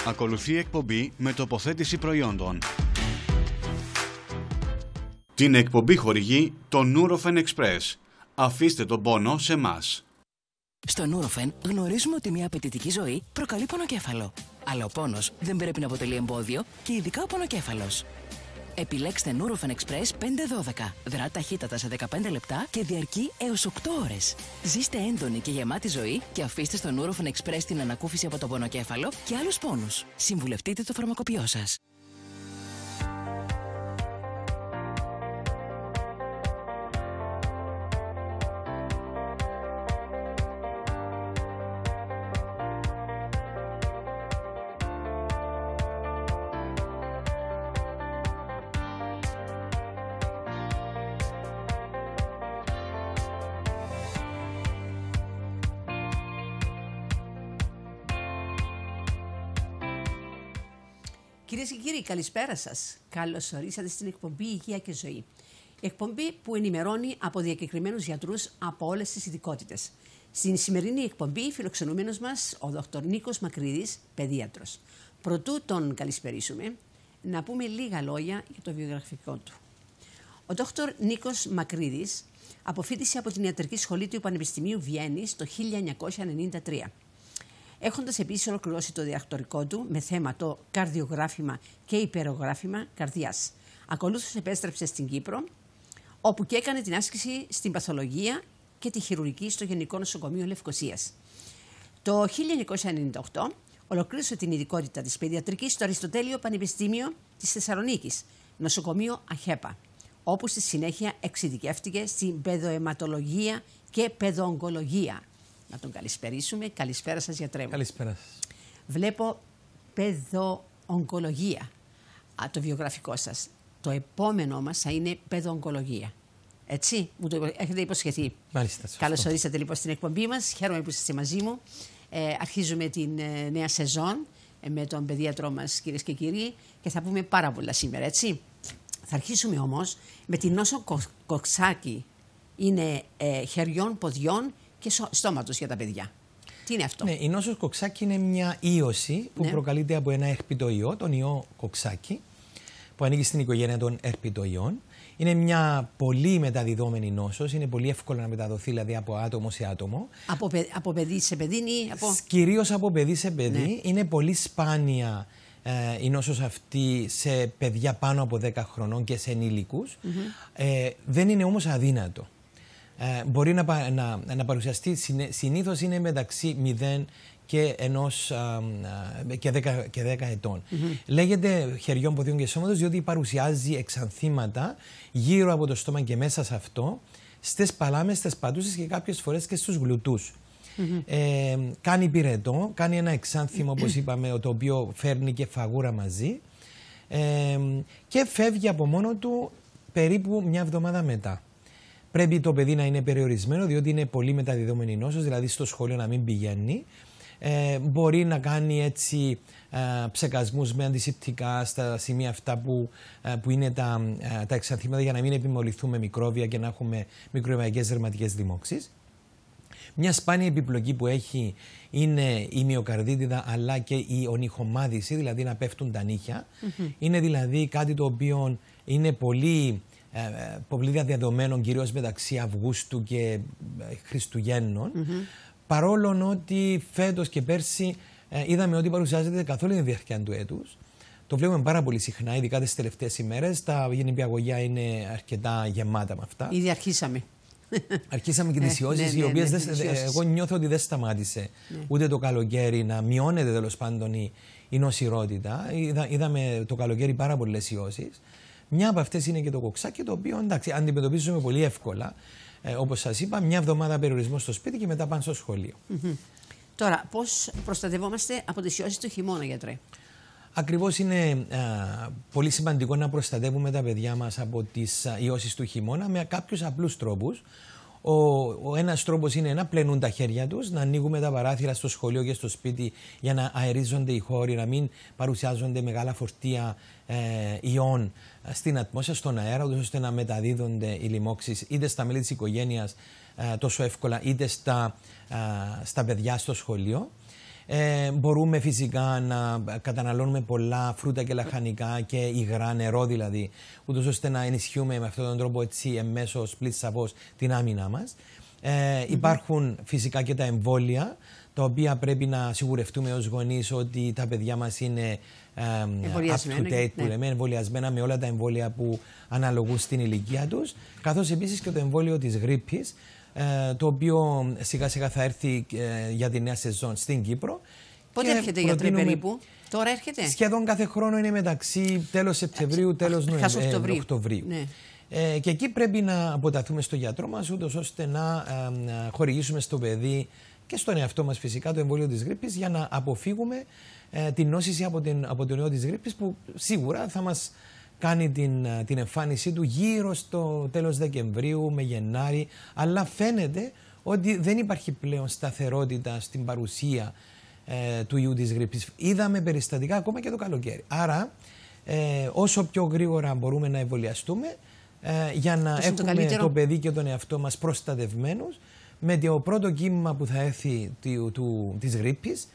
Ακολουθεί εκπομπή με τοποθέτηση προϊόντων. Την εκπομπή χορηγεί το Nurofen Express. Αφήστε τον πόνο σε εμάς. Στο Nurofen γνωρίζουμε ότι μια απαιτητική ζωή προκαλεί πονοκέφαλο. Αλλά ο πόνος δεν πρέπει να αποτελεί εμπόδιο και ειδικά ο πονοκέφαλος. Επιλέξτε Nurofen Express 512. Δρά ταχύτατα σε 15 λεπτά και διαρκεί έως 8 ώρες. Ζήστε έντονη και γεμάτη ζωή και αφήστε στο Nurofen Express την ανακούφιση από τον πονοκέφαλο και άλλους πόνους. Συμβουλευτείτε το φαρμακοποιό σας. Κυρίες και κύριοι, καλησπέρα σας. Καλώς ορίσατε στην εκπομπή Υγεία και Ζωή. Η εκπομπή που ενημερώνει από διακεκριμένους γιατρούς από όλες τις ειδικότητες. Στην σημερινή εκπομπή, φιλοξενούμενος μας ο Δ. Νίκος Μακρύδης, παιδίατρος. Προτού τον καλησπερίσουμε, να πούμε λίγα λόγια για το βιογραφικό του. Ο Δ. Νίκος Μακρύδης αποφοίτησε από την Ιατρική Σχολή του Πανεπιστημίου Βιέννης το 1993. Έχοντας επίσης ολοκληρώσει το διδακτορικό του με θέμα το καρδιογράφημα και υπερογράφημα καρδιάς. Ακολούθως επέστρεψε στην Κύπρο, όπου και έκανε την άσκηση στην παθολογία και τη χειρουργική στο Γενικό Νοσοκομείο Λευκωσίας. Το 1998 ολοκλήρωσε την ειδικότητα της παιδιατρικής στο Αριστοτέλειο Πανεπιστήμιο της Θεσσαλονίκης, νοσοκομείο ΑΧΕΠΑ, όπου στη συνέχεια εξειδικεύτηκε στην παιδοαιματολογία και παιδοογκολογία. Να τον καλησπερίσουμε. Καλησπέρα σας, γιατρέ μου. Καλησπέρα σας. Βλέπω παιδοογκολογία, το βιογραφικό σας. Το επόμενο μας θα είναι παιδοογκολογία. Έτσι, μου το έχετε υποσχεθεί. Μάλιστα. Καλώς ορίσατε λοιπόν στην εκπομπή μας. Χαίρομαι που είστε μαζί μου. Αρχίζουμε την νέα σεζόν με τον παιδίατρό μας, κυρίες και κύριοι, και θα πούμε πάρα πολλά σήμερα, έτσι. Θα αρχίσουμε όμως με την νόσο Κοξάκη. Είναι χεριών, ποδιών και στόματος για τα παιδιά. Τι είναι αυτό? Ναι, η νόσος Κοξάκη είναι μια ίωση που προκαλείται από ένα ερπιτοϊό, τον ιό Κοξάκη, που ανήκει στην οικογένεια των ερπιτοϊών. Είναι μια πολύ μεταδιδόμενη νόσος, είναι πολύ εύκολο να μεταδοθεί δηλαδή από άτομο σε άτομο. Από παιδί σε παιδί ή από... Κυρίως από παιδί σε παιδί. Ναι. Είναι πολύ σπάνια η νόσος αυτή σε παιδιά πάνω από 10 χρονών και σε ενήλικους. Δεν είναι όμως αδύνατο. Μπορεί να παρουσιαστεί, συνήθως είναι μεταξύ 0 και 10 ετών. Λέγεται χεριών, ποδιών και σώματος διότι παρουσιάζει εξανθήματα γύρω από το στόμα και μέσα σε αυτό, στις παλάμες, στις πατούσες και κάποιες φορές και στους γλουτούς. Κάνει πυρετό, κάνει ένα εξάνθημα όπως είπαμε, το οποίο φέρνει και φαγούρα μαζί και φεύγει από μόνο του περίπου μια εβδομάδα μετά. Πρέπει το παιδί να είναι περιορισμένο, διότι είναι πολύ μεταδιδόμενη νόσος, δηλαδή στο σχολείο να μην πηγαίνει. Μπορεί να κάνει έτσι ψεκασμούς με αντισηπτικά στα σημεία αυτά που είναι τα εξανθήματα για να μην επιμολυθούμε μικρόβια και να έχουμε μικροβιακές δερματικές δημόξεις. Μια σπάνια επιπλοκή που έχει είναι η μυοκαρδίτιδα αλλά και η ονυχομάδηση, δηλαδή να πέφτουν τα νύχια. Είναι δηλαδή κάτι το οποίο είναι πολύ διαδεδομένο κυρίως μεταξύ Αυγούστου και Χριστουγέννων. Παρόλο ότι φέτος και πέρσι είδαμε ότι παρουσιάζεται καθ' όλη τη διάρκεια του έτους. Το βλέπουμε πάρα πολύ συχνά, ειδικά τις τελευταίες ημέρες. Τα νηπιαγωγεία είναι αρκετά γεμάτα με αυτά. Ήδη αρχίσαμε. Αρχίσαμε και τις ιώσεις, οι οποίες εγώ νιώθω ότι δεν σταμάτησε ούτε το καλοκαίρι να μειώνεται τέλος πάντων η νοσηρότητα. Είδαμε το καλοκαίρι πάρα πολλές ιώσεις. Μια από αυτές είναι και το κοξάκι, το οποίο εντάξει, αντιμετωπίζουμε πολύ εύκολα. Όπως σας είπα, μια εβδομάδα περιορισμό στο σπίτι και μετά πάνε στο σχολείο. Τώρα, πώς προστατευόμαστε από τις ιώσεις του χειμώνα, γιατρέ? Ακριβώς είναι πολύ σημαντικό να προστατεύουμε τα παιδιά μας από τις ιώσεις του χειμώνα με κάποιους απλούς τρόπους. Ο ένας τρόπος είναι να πλενούν τα χέρια τους, να ανοίγουμε τα παράθυρα στο σχολείο και στο σπίτι για να αερίζονται οι χώροι, να μην παρουσιάζονται μεγάλα φορτία ιών στην ατμόσφαιρα, στον αέρα, ώστε να μεταδίδονται οι λοιμώξεις είτε στα μέλη της οικογένειας τόσο εύκολα, είτε στα παιδιά στο σχολείο. Μπορούμε φυσικά να καταναλώνουμε πολλά φρούτα και λαχανικά και υγρά, νερό δηλαδή, ούτως ώστε να ενισχύουμε με αυτόν τον τρόπο έτσι εμέσως πλην σαφώς την άμυνά μας. Υπάρχουν φυσικά και τα εμβόλια, τα οποία πρέπει να σιγουρευτούμε ως γονείς ότι τα παιδιά μας είναι up to date, που λέμε, εμβολιασμένα με όλα τα εμβόλια που αναλογούν στην ηλικία τους, καθώς επίσης και το εμβόλιο της γρίπης, το οποίο σιγά σιγά θα έρθει για τη νέα σεζόν στην Κύπρο. Πότε έρχεται, γιατρέ, περίπου? Τώρα έρχεται? Σχεδόν κάθε χρόνο είναι μεταξύ τέλος Σεπτεμβρίου, τέλος Οκτωβρίου. Ναι. Και εκεί πρέπει να αποταθούμε στο γιατρό μας, ούτως ώστε να χορηγήσουμε στο παιδί και στον εαυτό μας φυσικά το εμβόλιο της γρίπης, για να αποφύγουμε την νόσηση από τον ιό της γρίπης, που σίγουρα θα μας κάνει την εμφάνισή του γύρω στο τέλος Δεκεμβρίου με Γενάρη, αλλά φαίνεται ότι δεν υπάρχει πλέον σταθερότητα στην παρουσία του ιού της γρίπης. Είδαμε περιστατικά ακόμα και το καλοκαίρι. Άρα όσο πιο γρήγορα μπορούμε να εμβολιαστούμε, για να έχουμε το παιδί και τον εαυτό μας προστατευμένους, με το πρώτο κύμα που θα έρθει της γρίπης,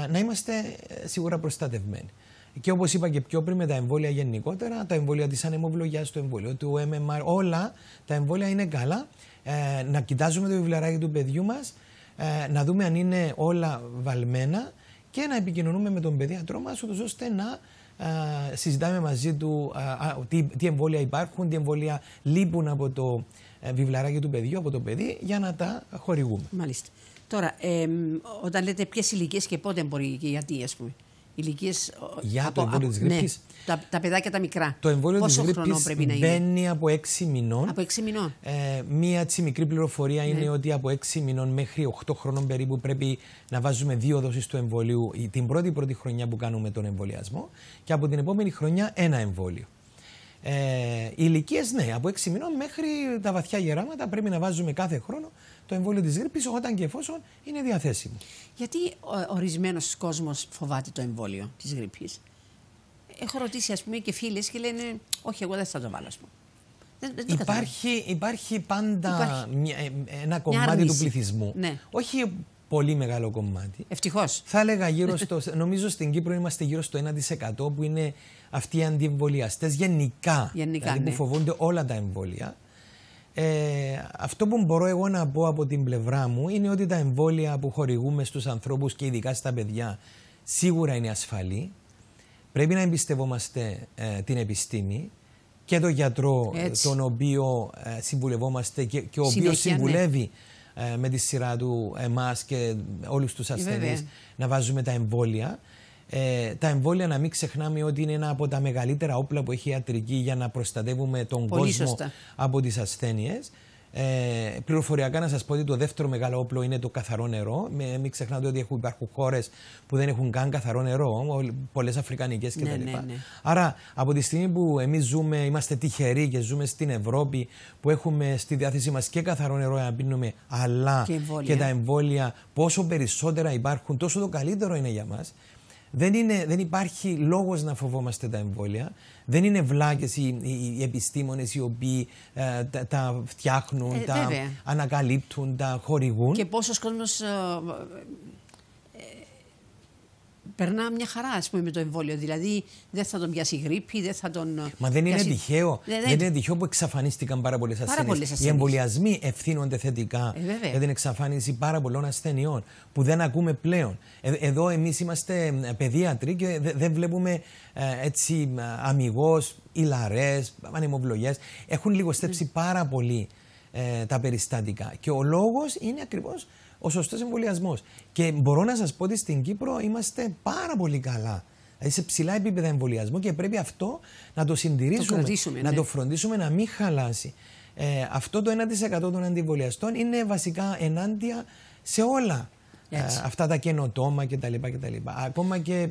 να είμαστε σίγουρα προστατευμένοι. Και όπως είπα και πιο πριν, με τα εμβόλια γενικότερα, τα εμβόλια της ανεμοβλογιάς, το εμβόλιο του MMR, όλα τα εμβόλια είναι καλά. Να κοιτάζουμε το βιβλιαράκι του παιδιού μας, να δούμε αν είναι όλα βαλμένα και να επικοινωνούμε με τον παιδίατρό μας, ώστε να συζητάμε μαζί του τι εμβόλια υπάρχουν, τι εμβόλια λείπουν από το βιβλιαράκι του παιδιού, από το παιδί, για να τα χορηγούμε. Μάλιστα. Τώρα, όταν λέτε ποιες ηλικίες και πότε μπορεί και γιατί, ας πούμε. Ηλικίες για το εμβόλιο της γρίπης. Ναι, τα παιδάκια τα μικρά. Το εμβόλιο της γρίπης μπαίνει από 6 μηνών. Από 6 μηνών. Μία έτσι μικρή πληροφορία είναι ότι από 6 μηνών μέχρι 8 χρόνων περίπου πρέπει να βάζουμε 2 δόσεις του εμβολίου την πρώτη χρονιά που κάνουμε τον εμβολιασμό, και από την επόμενη χρονιά ένα εμβόλιο. Ηλικίες, ναι, από 6 μηνών μέχρι τα βαθιά γεράματα πρέπει να βάζουμε κάθε χρόνο το εμβόλιο της γρίπης, όταν και εφόσον είναι διαθέσιμο. Γιατί ορισμένος κόσμος φοβάται το εμβόλιο της γρίπης? Έχω ρωτήσει, ας πούμε, και φίλες και λένε όχι, εγώ δεν θα το βάλω, ας πούμε. Υπάρχει πάντα ένα κομμάτι του πληθυσμού. Ναι. Όχι πολύ μεγάλο κομμάτι. Ευτυχώς. Θα έλεγα νομίζω στην Κύπρο είμαστε γύρω στο 1% που είναι αυτοί οι αντιεμβολιαστές γενικά δηλαδή, που φοβούνται όλα τα εμβόλια. Αυτό που μπορώ εγώ να πω από την πλευρά μου είναι ότι τα εμβόλια που χορηγούμε στους ανθρώπους και ειδικά στα παιδιά σίγουρα είναι ασφαλή. Πρέπει να εμπιστευόμαστε την επιστήμη και τον γιατρό, τον οποίο συμβουλευόμαστε και ο οποίος συμβουλεύει με τη σειρά του εμάς και όλους τους ασθενείς να βάζουμε τα εμβόλια. Τα εμβόλια, να μην ξεχνάμε ότι είναι ένα από τα μεγαλύτερα όπλα που έχει η ιατρική για να προστατεύουμε τον κόσμο από τις ασθένειες. Πληροφοριακά να σας πω ότι το δεύτερο μεγάλο όπλο είναι το καθαρό νερό. Μην ξεχνάτε ότι υπάρχουν χώρες που δεν έχουν καν καθαρό νερό, πολλές αφρικανικές κτλ. Ναι. Άρα από τη στιγμή που εμείς είμαστε τυχεροί και ζούμε στην Ευρώπη, που έχουμε στη διάθεσή μας και καθαρό νερό για να πίνουμε, αλλά και τα εμβόλια, πόσο περισσότερα υπάρχουν, τόσο το καλύτερο είναι για μας. Δεν υπάρχει λόγος να φοβόμαστε τα εμβόλια. Δεν είναι βλάκες οι επιστήμονες οι οποίοι τα φτιάχνουν, τα ανακαλύπτουν, τα χορηγούν. Και πόσος κόσμος περνά μια χαρά, ας πούμε, με το εμβόλιο. Δηλαδή δεν θα τον πιάσει η γρίπη, δεν θα τον. Μα δεν είναι τυχαίο. Δεν είναι τυχαίο που εξαφανίστηκαν πάρα πολλές ασθένειες. Οι εμβολιασμοί ευθύνονται θετικά για την εξαφάνιση πάρα πολλών ασθενειών που δεν ακούμε πλέον. Εδώ εμείς είμαστε παιδίατροι και δεν βλέπουμε έτσι αμιγώς ηλαρές, ανεμοβλογές. Έχουν λιγοστέψει πάρα πολύ τα περιστατικά. Και ο λόγος είναι ακριβώς ο σωστός εμβολιασμός. Και μπορώ να σας πω ότι στην Κύπρο είμαστε πάρα πολύ καλά. Δηλαδή σε ψηλά επίπεδα εμβολιασμού, και πρέπει αυτό να το συντηρήσουμε, να το φροντίσουμε να μην χαλάσει. Αυτό το 1% των αντιεμβολιαστών είναι βασικά ενάντια σε όλα αυτά τα καινοτόμα κτλ. Ακόμα και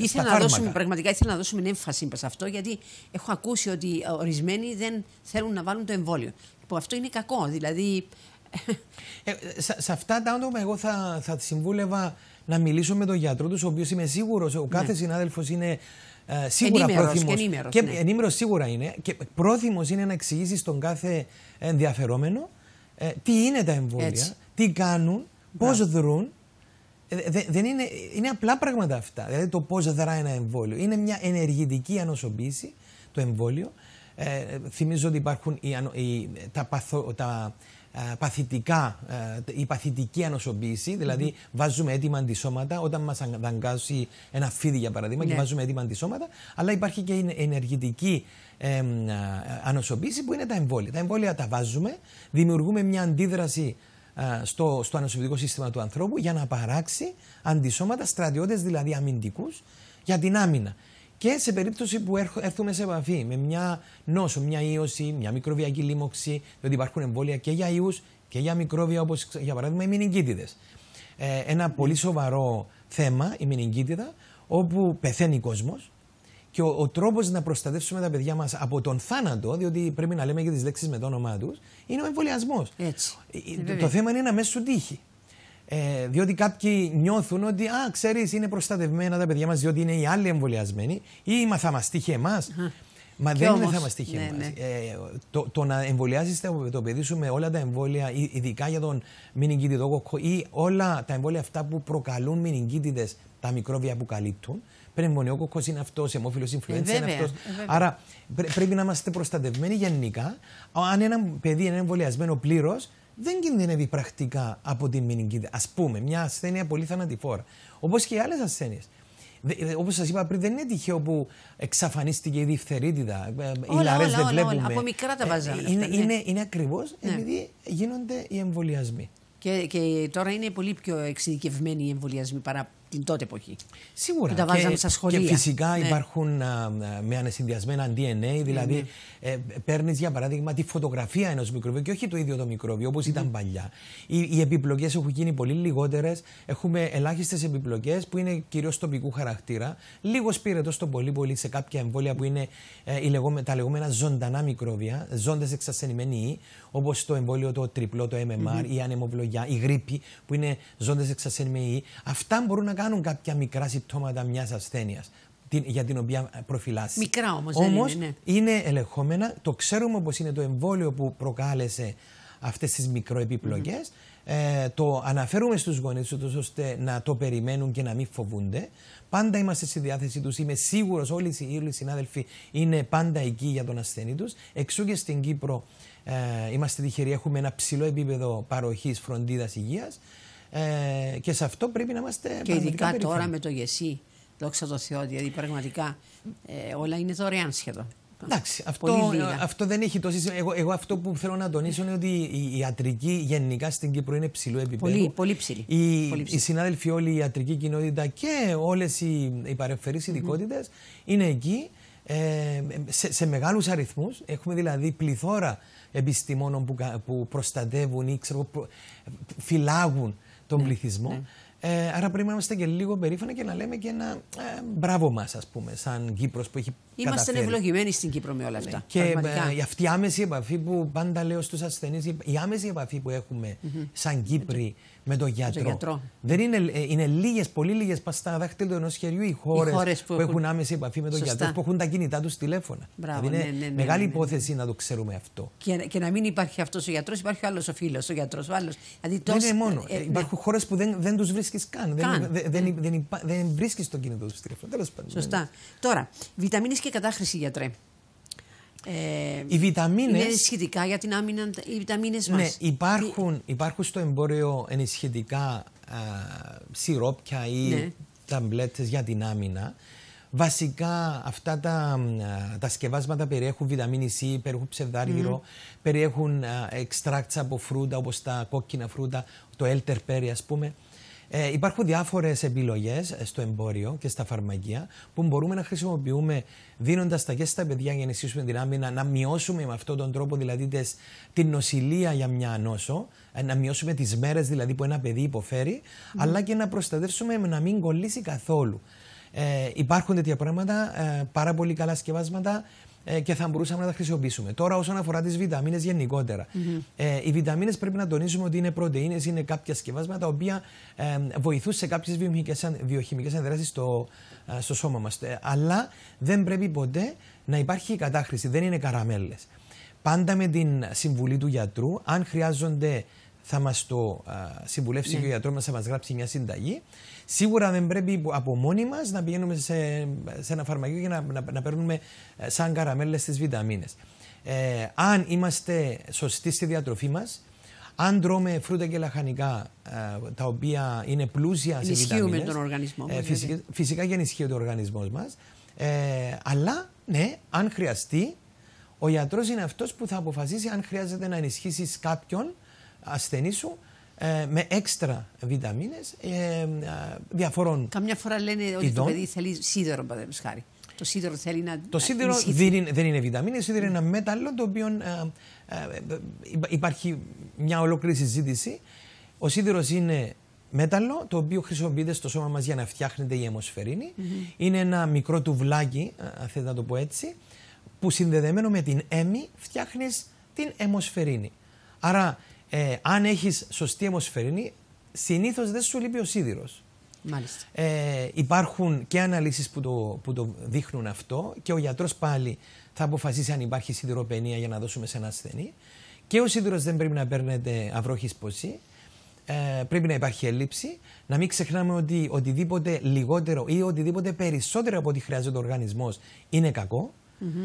στα φάρμακα. Πραγματικά ήθελα να δώσουμε έμφαση σε αυτό, γιατί έχω ακούσει ότι ορισμένοι δεν θέλουν να βάλουν το εμβόλιο. Που αυτό είναι κακό. Δηλαδή. Σε αυτά τα άτομα εγώ θα συμβούλευα να μιλήσω με τον γιατρό τους, ο οποίος είμαι σίγουρος, ο κάθε συνάδελφος είναι σίγουρα πρόθυμος και ενήμερος σίγουρα είναι, και πρόθυμος είναι να εξηγήσει στον κάθε ενδιαφερόμενο τι είναι τα εμβόλια, τι κάνουν, πώς δρούν, Είναι απλά πράγματα αυτά. Δηλαδή το πώς δράει ένα εμβόλιο. Είναι μια ενεργητική ανοσοποίηση το εμβόλιο. Θυμίζω ότι υπάρχουν η παθητική ανοσοποίηση, δηλαδή βάζουμε έτοιμα αντισώματα όταν μας αναγκάσει ένα φίδι για παράδειγμα και βάζουμε έτοιμα αντισώματα, αλλά υπάρχει και η ενεργητική ανοσοποίηση που είναι τα εμβόλια. Τα εμβόλια τα βάζουμε, δημιουργούμε μια αντίδραση στο ανοσοποιητικό σύστημα του ανθρώπου για να παράξει αντισώματα, στρατιώτες δηλαδή αμυντικούς, για την άμυνα. Και σε περίπτωση που έρθουμε σε επαφή με μια νόσο, μια ίωση, μια μικροβιακή λίμωξη, διότι υπάρχουν εμβόλια και για ιούς και για μικρόβια, όπως για παράδειγμα οι μηνυγκίτιδες. Ένα πολύ σοβαρό θέμα, η μηνυγκίτιδα, όπου πεθαίνει κόσμος. Και ο τρόπος να προστατεύσουμε τα παιδιά μας από τον θάνατο, διότι πρέπει να λέμε και τις λέξεις με το όνομά τους, είναι ο εμβολιασμός. Το θέμα είναι να μέσα σου τύχει. Διότι κάποιοι νιώθουν ότι, ξέρεις, είναι προστατευμένα τα παιδιά μας, διότι είναι οι άλλοι εμβολιασμένοι, ή θα μας τύχει εμάς. Μα δεν είναι θα μας τύχει εμάς. Το να εμβολιάσεις το παιδί σου με όλα τα εμβόλια, ειδικά για τον μηνυγκίτιδο ή όλα τα εμβόλια αυτά που προκαλούν μηνυγκίτιδες, τα μικρόβια που καλύπτουν. Πνευμονιόκοκκος είναι αυτός, αιμόφυλος influenza είναι αυτός. Άρα πρέπει να είμαστε προστατευμένοι γενικά. Αν ένα παιδί είναι εμβολιασμένο πλήρως, δεν κινδυνεύει πρακτικά από την μηνυγκίτιδα. Ας πούμε, μια ασθένεια πολύ θανατηφόρα. Όπως και οι άλλες ασθένειες. Όπως σας είπα πριν, δεν είναι τυχαίο που εξαφανίστηκε η διφθερίτιδα. Οι λαρές δεν βλέπουμε. Από μικρά τα βάζαμε. Είναι ακριβώς επειδή γίνονται οι εμβολιασμοί. Και τώρα είναι πολύ πιο εξειδικευμένοι οι εμβολιασμοί παρά την τότε εποχή. Σίγουρα. Που τα βάζαμε στα σχολεία. Και φυσικά υπάρχουν με ανεσυνδυασμένα DNA, δηλαδή παίρνεις για παράδειγμα τη φωτογραφία ενός μικροβίου και όχι το ίδιο το μικρόβιο όπως ήταν παλιά. Οι επιπλοκές έχουν γίνει πολύ λιγότερες. Έχουμε ελάχιστες επιπλοκές που είναι κυρίως τοπικού χαρακτήρα. Λίγο πυρετό στο πολύ σε κάποια εμβόλια που είναι τα λεγόμενα ζωντανά μικρόβια, ζώντες εξασθενημένοι ιοί, όπως το εμβόλιο το τριπλό, το MMR, η ανεμοβλογιά, η γρίπη που είναι ζώντες εξασθενημένοι ιοί. Αυτά μπορούν να κάνουν κάποια μικρά συμπτώματα μιας ασθένειας για την οποία προφυλάσσει. Μικρά όμως είναι ελεγχόμενα. Το ξέρουμε πως είναι το εμβόλιο που προκάλεσε αυτές τις μικροεπιπλοκές. Το αναφέρουμε στους γονείς τους ώστε να το περιμένουν και να μην φοβούνται. Πάντα είμαστε στη διάθεσή τους. Είμαι σίγουρος όλοι οι συνάδελφοι είναι πάντα εκεί για τον ασθενή τους. Εξού και στην Κύπρο είμαστε τυχεροί. Έχουμε ένα ψηλό επίπεδο παροχής φροντίδας υγείας. Και σε αυτό πρέπει να είμαστε και ειδικά τώρα με το ΓΕΣΥ, δόξα τω Θεώ, δηλαδή πραγματικά όλα είναι δωρεάν σχεδόν. Εντάξει, αυτό δεν έχει τόση σημασία. Εγώ αυτό που θέλω να τονίσω είναι ότι η ιατρική γενικά στην Κύπρο είναι ψηλό επίπεδο. Πολύ ψηλή. Οι συνάδελφοι, όλη η ιατρική κοινότητα και όλες οι παρεμφερείς ειδικότητες είναι εκεί σε μεγάλους αριθμούς. Έχουμε δηλαδή πληθώρα επιστημόνων που προστατεύουν ή φυλάγουν τον πληθυσμό. Άρα πρέπει να είμαστε και λίγο περήφανοι και να λέμε και ένα μπράβο μας, ας πούμε, σαν Κύπρος που έχει Είμαστε καταφέρει. Ευλογημένοι στην Κύπρο με όλα αυτά. Και αυτή η άμεση επαφή που πάντα λέω στους ασθενείς, η άμεση επαφή που έχουμε σαν Κύπροι με τον γιατρό. Δεν είναι λίγες, πολύ λίγες πας στα δάχτυλα ενός χεριού οι χώρες που έχουν άμεση επαφή με τον γιατρό, που έχουν τα κινητά τους τηλέφωνα. Μπράβο, δηλαδή είναι μεγάλη υπόθεση να το ξέρουμε αυτό. Και να μην υπάρχει αυτός ο γιατρός, υπάρχει άλλος ο φίλος, ο γιατρός, ο άλλος. Δηλαδή, δεν είναι μόνο. Υπάρχουν χώρες που δεν τους βρίσκεις καν. Δεν βρίσκεις το κινητό τους τηλέφωνο. Τέλος πάντων. Σωστά. Τώρα, βιταμίνες και κατάχρηση, γιατρέ. Οι βιταμίνες. Είναι σχετικά για την άμυνα οι βιταμίνες μας. Ναι, υπάρχουν στο εμπόριο ενισχυτικά σιρόπια ή ταμπλέτες για την άμυνα. Βασικά αυτά τα σκευάσματα περιέχουν βιταμίνη C, περιέχουν ψευδάργυρο, περιέχουν extracts από φρούτα όπως τα κόκκινα φρούτα, το elderberry ας πούμε. Υπάρχουν διάφορες επιλογές στο εμπόριο και στα φαρμακεία που μπορούμε να χρησιμοποιούμε δίνοντας τα και στα παιδιά για να ενισχύσουμε την άμυνα, να μειώσουμε με αυτόν τον τρόπο δηλαδή την νοσηλεία για μια νόσο, να μειώσουμε τις μέρες δηλαδή που ένα παιδί υποφέρει, αλλά και να προστατεύσουμε να μην κολλήσει καθόλου. Υπάρχουν τέτοια πράγματα, πάρα πολύ καλά σκευάσματα και θα μπορούσαμε να τα χρησιμοποιήσουμε. Τώρα, όσον αφορά τις βιταμίνες γενικότερα, οι βιταμίνες πρέπει να τονίζουμε ότι είναι πρωτεΐνες, είναι κάποια σκευάσματα τα οποία βοηθούν σε κάποιες βιοχημικές αντιδράσεις στο σώμα μας. Αλλά δεν πρέπει ποτέ να υπάρχει κατάχρηση, δεν είναι καραμέλες. Πάντα με την συμβουλή του γιατρού, αν χρειάζονται θα μας το συμβουλεύσει και ο γιατρός μας, θα μας γράψει μια συνταγή. Σίγουρα δεν πρέπει από μόνοι μας να πηγαίνουμε σε ένα φαρμακείο και να παίρνουμε σαν καραμέλες τις βιταμίνες. Αν είμαστε σωστοί στη διατροφή μας, αν τρώμε φρούτα και λαχανικά τα οποία είναι πλούσια σε βιταμίνες, ενισχύουμε τον οργανισμό μας. Φυσικά και ενισχύεται ο οργανισμός μας. Αλλά, ναι, αν χρειαστεί, ο γιατρός είναι αυτός που θα αποφασίσει αν χρειάζεται να ενισχύσεις κάποιον ασθενή σου με έξτρα βιταμίνες διαφορών. Καμιά φορά λένε ότι το παιδί θέλει σίδερο, παραδείγματος χάρη. Το σίδερο θέλει να. Το σίδερο δεν είναι βιταμίνες, το σίδερο είναι ένα μέταλλο το οποίο υπάρχει μια ολόκληρη συζήτηση. Ο σίδερος είναι μέταλλο το οποίο χρησιμοποιείται στο σώμα μας για να φτιάχνεται η αιμοσφαιρίνη. Είναι ένα μικρό τουβλάκι, αν θέλετε να το πω έτσι, που συνδεδεμένο με την έμι φτιάχνεις την αιμοσφαιρίνη. Άρα, αν έχεις σωστή αιμοσφαιρίνη, συνήθως δεν σου λείπει ο σίδηρος. Μάλιστα. Υπάρχουν και αναλύσεις που το δείχνουν αυτό και ο γιατρός πάλι θα αποφασίσει αν υπάρχει σιδηροπενία για να δώσουμε σε ένα ασθενή. Και ο σίδηρος δεν πρέπει να παίρνετε αυρόχης ποσή. Πρέπει να υπάρχει έλλειψη. Να μην ξεχνάμε ότι οτιδήποτε λιγότερο ή οτιδήποτε περισσότερο από ό,τι χρειάζεται ο οργανισμός είναι κακό.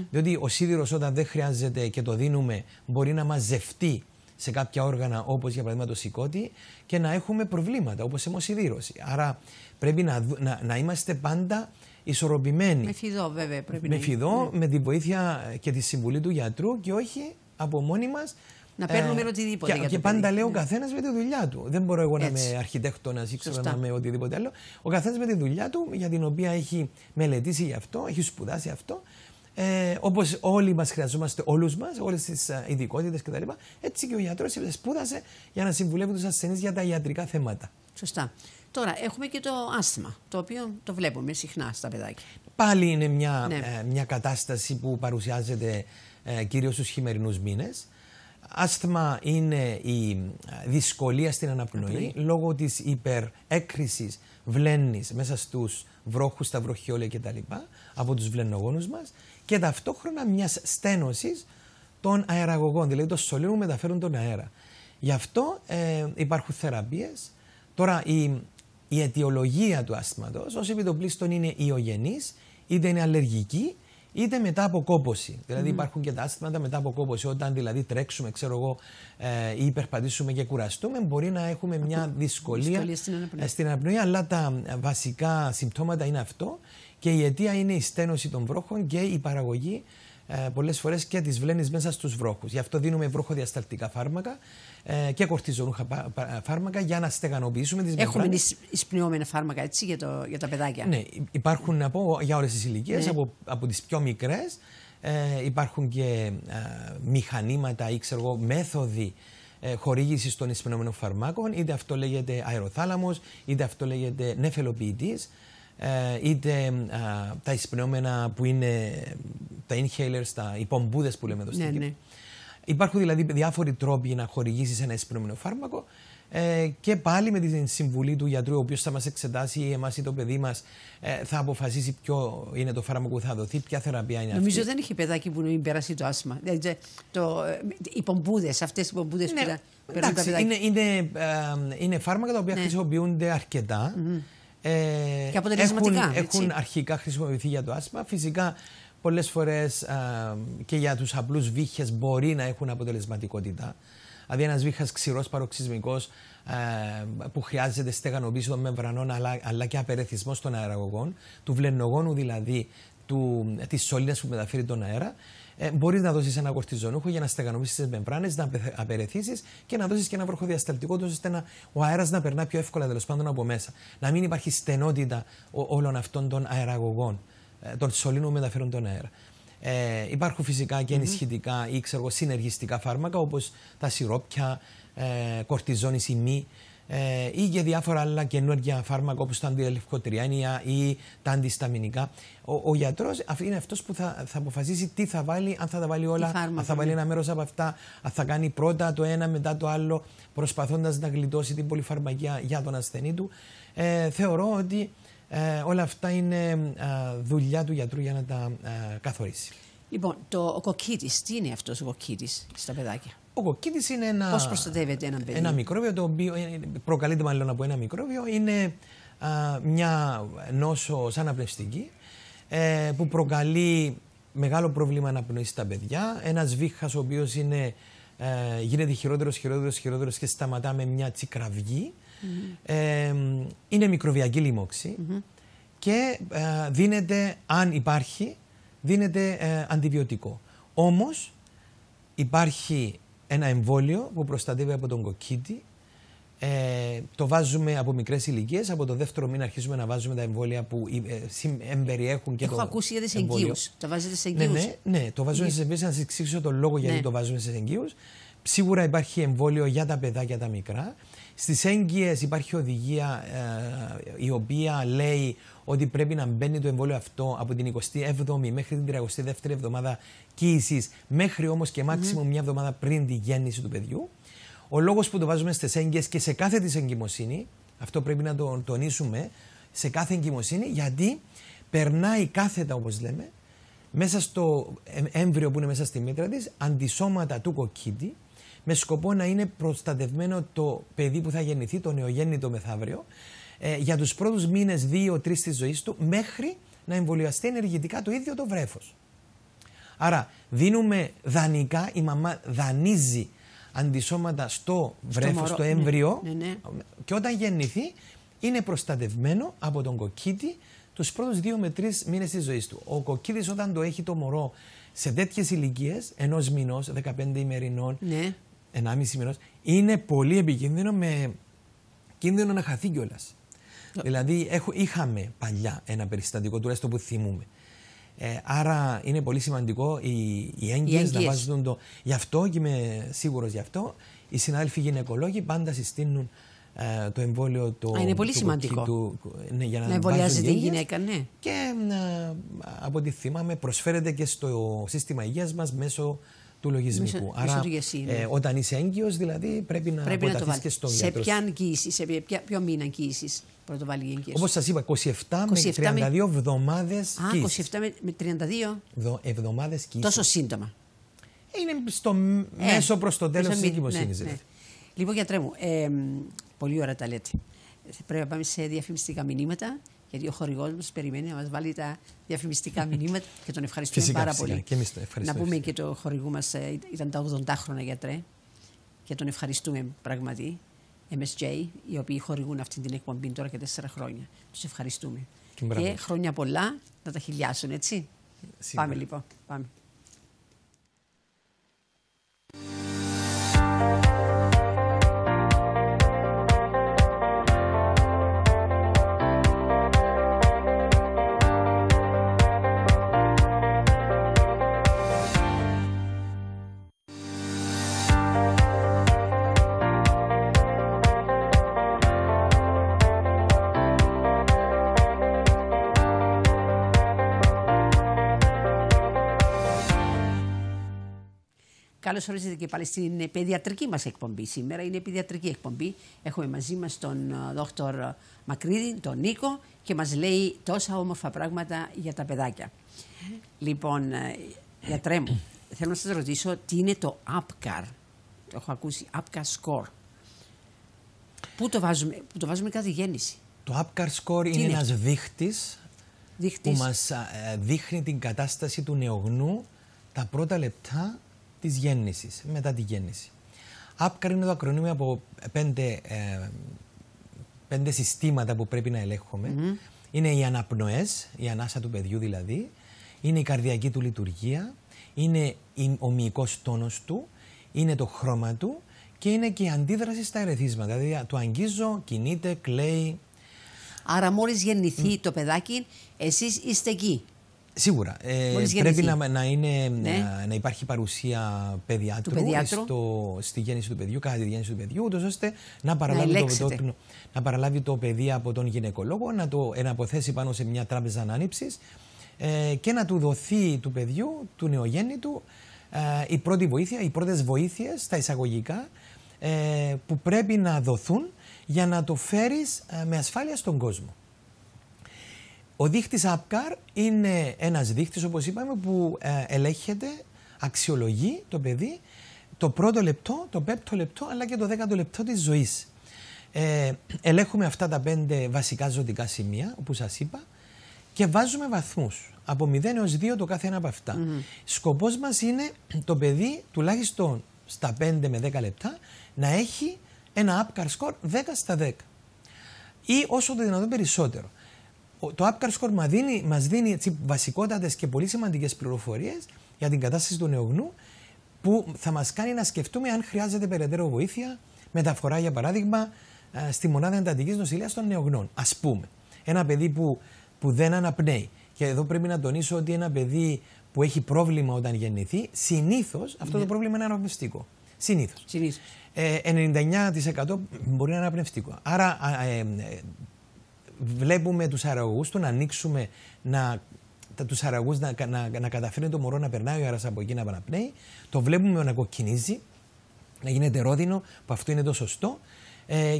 Διότι ο σίδηρος όταν δεν χρειάζεται και το δίνουμε μπορεί να μαζευτεί σε κάποια όργανα όπως για παράδειγμα το σηκώτη και να έχουμε προβλήματα όπως αιμοσιδήρωση. Άρα πρέπει να είμαστε πάντα ισορροπημένοι. Με φιδό βέβαια πρέπει με φιδό, με τη βοήθεια και τη συμβουλή του γιατρού και όχι από μόνοι μας. Να παίρνουμε οτιδήποτε. Και πάντα λέω ο καθένας με τη δουλειά του. Δεν μπορώ εγώ να είμαι αρχιτέκτονας ή ξέρω να είμαι οτιδήποτε άλλο. Ο καθένας με τη δουλειά του για την οποία έχει μελετήσει γι' αυτό, έχει σπουδάσει αυτό. Όπως όλοι μας χρειαζόμαστε, όλους μας, όλες τις ειδικότητες κτλ. Έτσι και ο γιατρός σπούδασε για να συμβουλεύει τους ασθενείς για τα ιατρικά θέματα. Σωστά. Τώρα έχουμε και το άσθμα, το οποίο το βλέπουμε συχνά στα παιδάκια. Πάλι είναι μια κατάσταση που παρουσιάζεται κυρίως στους χειμερινούς μήνες. Άσθμα είναι η δυσκολία στην αναπνοή λόγω της υπερέκρησης βλέννης μέσα στους βρόχους, στα βροχιόλια κτλ. Από τους βλεννογόνους μας και ταυτόχρονα μιας στένωσης των αεραγωγών, δηλαδή των σωλήνων που μεταφέρουν τον αέρα. Γι' αυτό υπάρχουν θεραπείες. Τώρα η αιτιολογία του ασθματός ως επιτοπλίστων είναι ιογενής, είτε είναι αλλεργική, είτε μετά από κόπωση. Δηλαδή υπάρχουν και τα ασθήματα μετά από κόπωση. Όταν δηλαδή τρέξουμε, ξέρω εγώ, ή περπατήσουμε και κουραστούμε, μπορεί να έχουμε μια δυσκολία στην αναπνοή. Αλλά τα βασικά συμπτώματα είναι αυτό και η αιτία είναι η στένωση των βρόχων και η παραγωγή πολλές φορές και της βλέννης μέσα στους βρόχους. Γι' αυτό δίνουμε βροχοδιασταλτικά φάρμακα και κορτιζονούχα φάρμακα για να στεγανοποιήσουμε τις μεμβράνες. Έχουμε εισπνεώμενα φάρμακα έτσι για τα παιδάκια. Ναι, υπάρχουν για όλες τις ηλικίες, από τις πιο μικρές. Υπάρχουν και μηχανήματα ή ξέρω εγώ, μέθοδοι χορήγησης των εισπνεωμένων φαρμάκων. Είτε αυτό λέγεται αεροθάλαμος, είτε αυτό λέγεται νεφελοποιητής. Είτε τα εισπνεώμενα που είναι τα inhalers, οι πομπούδες που λέμε εδώ στην Κύπρο. Υπάρχουν δηλαδή διάφοροι τρόποι να χορηγήσεις ένα εισπνεώμενο φάρμακο και πάλι με τη συμβουλή του γιατρού, ο οποίος θα μας εξετάσει ή εμάς ή το παιδί μας, θα αποφασίσει ποιο είναι το φάρμακο που θα δοθεί, ποια θεραπεία είναι αυτή. Νομίζω δεν έχει παιδάκι που να περάσει το άσθμα. Οι πομπούδες, αυτές οι πομπούδες που παίρνουν τα παιδάκια. Είναι φάρμακα τα οποία χρησιμοποιούνται αρκετά. Και αποτελεσματικά. Έχουν αρχικά χρησιμοποιηθεί για το άσθμα. Φυσικά πολλές φορές και για τους απλούς βήχες μπορεί να έχουν αποτελεσματικότητα. Δηλαδή ένας βήχας ξηρός παροξυσμικός που χρειάζεται στεγανοποίηση των μεμβρανών αλλά και απερεθισμός των αεραγωγών, του βλεννογόνου δηλαδή της σωλήνας που μεταφέρει τον αέρα. Μπορείς να δώσεις ένα κορτιζονούχο για να στεγανοποιήσεις τις μεμβράνες, να απερεθίσεις και να δώσεις και ένα βροχοδιασταλτικό ώστε ο αέρας να περνά πιο εύκολα τέλος πάντων από μέσα. Να μην υπάρχει στενότητα όλων αυτών των αεραγωγών, των σωλήνων που μεταφέρουν τον αέρα. Υπάρχουν φυσικά και ενισχυτικά ή συνεργιστικά φάρμακα όπως τα σιρόπια, κορτιζόνης ή μη, ή και διάφορα άλλα καινούργια φάρμακα όπως τα αντιλευκοτριάνια ή τα αντισταμινικά. Ο γιατρός είναι αυτός που θα αποφασίσει τι θα βάλει, αν θα τα βάλει όλα, αν θα βάλει ένα μέρος από αυτά, αν θα κάνει πρώτα το ένα μετά το άλλο, προσπαθώντας να γλιτώσει την πολυφαρμακεία για τον ασθενή του. Θεωρώ ότι όλα αυτά είναι δουλειά του γιατρού για να τα καθορίσει. Λοιπόν, ο κοκκίτης, τι είναι αυτός ο κοκκίτης στα παιδάκια? Ο κοκκίτης είναι ένα. Πώς προστατεύεται ένα παιδί? Ένα μικρόβιο το οποίο προκαλείται μάλλον από ένα μικρόβιο. Είναι μια νόσο σαν αναπνευστική που προκαλεί μεγάλο πρόβλημα αναπνοής στα παιδιά. Ένας βήχας ο οποίος γίνεται χειρότερος και σταματά με μια τσικραυγή. Είναι μικροβιακή λοιμώξη και δίνεται, αν υπάρχει, δίνεται αντιβιωτικό. Όμως υπάρχει ένα εμβόλιο που προστατεύει από τον κοκκίτη. Το βάζουμε από μικρές ηλικίες. Από το δεύτερο μήνα αρχίζουμε να βάζουμε τα εμβόλια που εμπεριέχουν και Έχω ακούσει για τις εγγύους. Το βάζετε σε εγγύους? Ναι, το βάζουμε σε εγγύους. Να σας εξηγήσω τον λόγο γιατί το βάζουμε σε εγγύους. Σίγουρα υπάρχει εμβόλιο για τα παιδάκια τα μικρά. Στις έγκυες υπάρχει οδηγία η οποία λέει ότι πρέπει να μπαίνει το εμβόλιο αυτό από την 27η μέχρι την 32η εβδομάδα κύησης, μέχρι όμως και μάξιμουμ μια εβδομάδα πριν τη γέννηση του παιδιού. Ο λόγος που το βάζουμε στις έγκυες και σε κάθε της εγκυμοσύνη, αυτό πρέπει να το τονίσουμε, σε κάθε εγκυμοσύνη, γιατί περνάει κάθετα, όπως λέμε, μέσα στο έμβριο που είναι μέσα στη μήτρα της, αντισώματα του κοκκίτη, με σκοπό να είναι προστατευμένο το παιδί που θα γεννηθεί, το νεογέννητο μεθαύριο, για τους πρώτους μήνες 2-3 της ζωής του, μέχρι να εμβολιαστεί ενεργητικά το ίδιο το βρέφος. Άρα δίνουμε δανεικά, η μαμά δανείζει αντισώματα στο βρέφος, στο έμβριο, και όταν γεννηθεί είναι προστατευμένο από τον κοκκίτη τους πρώτους 2 με 3 μήνες της ζωής του. Ο κοκκίτης όταν το έχει το μωρό σε τέτοιες ηλικίες, 1 μηνός, 15 ημερινών, 1,5 μηνός, είναι πολύ επικίνδυνο, με κίνδυνο να χαθεί κιόλας. Δηλαδή είχαμε παλιά ένα περιστατικό, τουλάχιστον που θυμούμε. Άρα είναι πολύ σημαντικό οι έγκυες να βάζουν το. Γι' αυτό, και είμαι σίγουρος γι' αυτό, οι συνάδελφοι γυναικολόγοι πάντα συστήνουν το εμβόλιο του. Είναι πολύ σημαντικό. Για να εμβολιάζεται η γυναίκα, ναι. Και από ό,τι θυμάμαι, προσφέρεται και στο σύστημα υγείας μας μέσω του λογισμικού. Άρα, όταν είσαι έγκυος, δηλαδή πρέπει να αποταθείς και στον γιατρό. Σε ποια εγγύηση, σε ποιο μήνα εγγύησης πρώτο βάλει η εγγύηση? Όπως σας είπα, 27 με 32 εβδομάδες κύησης. 27 με 32 εβδομάδες κύησης. Τόσο σύντομα. Είναι στο μέσο προς το τέλος της εγκυμοσύνης. Ναι. Λοιπόν, γιατρέ μου, πολύ ώρα τα λέτε. Πρέπει να πάμε σε διαφημιστικά μηνύματα, γιατί ο χορηγός μας περιμένει να μας βάλει τα διαφημιστικά μηνύματα και τον ευχαριστούμε πάρα πολύ. Και εμείς τον ευχαριστούμε. Να πούμε και το χορηγού μας ήταν τα 80 χρόνια, γιατρέ, και τον ευχαριστούμε πραγματικά. MSJ, οι οποίοι χορηγούν αυτή την εκπομπή τώρα και 4 χρόνια. Τους ευχαριστούμε. Και χρόνια πολλά να τα χιλιάσουν, έτσι. Σίγουρα. Πάμε λοιπόν. Πάμε. Καλώς ορίσατε και πάλι στην παιδιατρική μας εκπομπή. Σήμερα είναι παιδιατρική εκπομπή. Έχουμε μαζί μας τον Δόκτωρ Μακρύδη, τον Νίκο, και μας λέει τόσα όμορφα πράγματα για τα παιδάκια. Λοιπόν, γιατρέ μου, θέλω να σας ρωτήσω τι είναι το APGAR. Το έχω ακούσει, APGAR score. Πού το βάζουμε κάθε γέννηση? Το APGAR score είναι ένας δείχτης που μας δείχνει την κατάσταση του νεογνού τα πρώτα λεπτά της γέννησης, μετά τη γέννηση. APGAR είναι το ακρονίμιο από 5 συστήματα που πρέπει να ελέγχουμε. Είναι οι αναπνοές, η ανάσα του παιδιού δηλαδή, είναι η καρδιακή του λειτουργία, είναι ο μυϊκός τόνος του, είναι το χρώμα του και είναι και η αντίδραση στα ερεθίσματα. Δηλαδή το αγγίζω, κινείται, κλαίει. Άρα μόλις γεννηθεί το παιδάκι, εσείς είστε εκεί. Σίγουρα. Πρέπει να υπάρχει παρουσία παιδιάτρου στη γέννηση του παιδιού, κατά τη γέννηση του παιδιού, ούτως ώστε να παραλάβει το παιδί από τον γυναικολόγο, να το εναποθέσει πάνω σε μια τράπεζα ανάνυψης και να του δοθεί του παιδιού, του νεογέννητου, η πρώτη βοήθεια, οι πρώτες βοήθειες, τα εισαγωγικά, που πρέπει να δοθούν για να το φέρεις με ασφάλεια στον κόσμο. Ο δείχτης APGAR είναι ένας δείχτης, όπως είπαμε, που ελέγχεται, αξιολογεί το παιδί το πρώτο λεπτό, το πέμπτο λεπτό, αλλά και το 10ο λεπτό της ζωής. Ελέγχουμε αυτά τα 5 βασικά ζωτικά σημεία, όπως σας είπα, και βάζουμε βαθμούς. Από 0 έως 2 το κάθε ένα από αυτά. Σκοπός μας είναι το παιδί, τουλάχιστον στα 5 με 10 λεπτά, να έχει ένα APGAR score 10 στα 10. Ή όσο το δυνατόν περισσότερο. Το APGAR score μας δίνει βασικότατες και πολύ σημαντικές πληροφορίες για την κατάσταση του νεογνού, που θα μας κάνει να σκεφτούμε αν χρειάζεται περαιτέρω βοήθεια, μεταφορά για παράδειγμα στη μονάδα εντατικής νοσηλείας των νεογνών. Ας πούμε, ένα παιδί που δεν αναπνέει. Και εδώ πρέπει να τονίσω ότι ένα παιδί που έχει πρόβλημα όταν γεννηθεί, συνήθως αυτό το πρόβλημα είναι αναπνευστικό. Συνήθως. 99% μπορεί να είναι αναπνευστικό. Άρα βλέπουμε τους αεραγωγούς του να ανοίξουμε, τους αεραγωγούς να καταφέρει το μωρό να περνάει ο αέρας από εκεί να αναπνέει. Το βλέπουμε να κοκκινίζει, να γίνεται ρόδινο, που αυτό είναι το σωστό.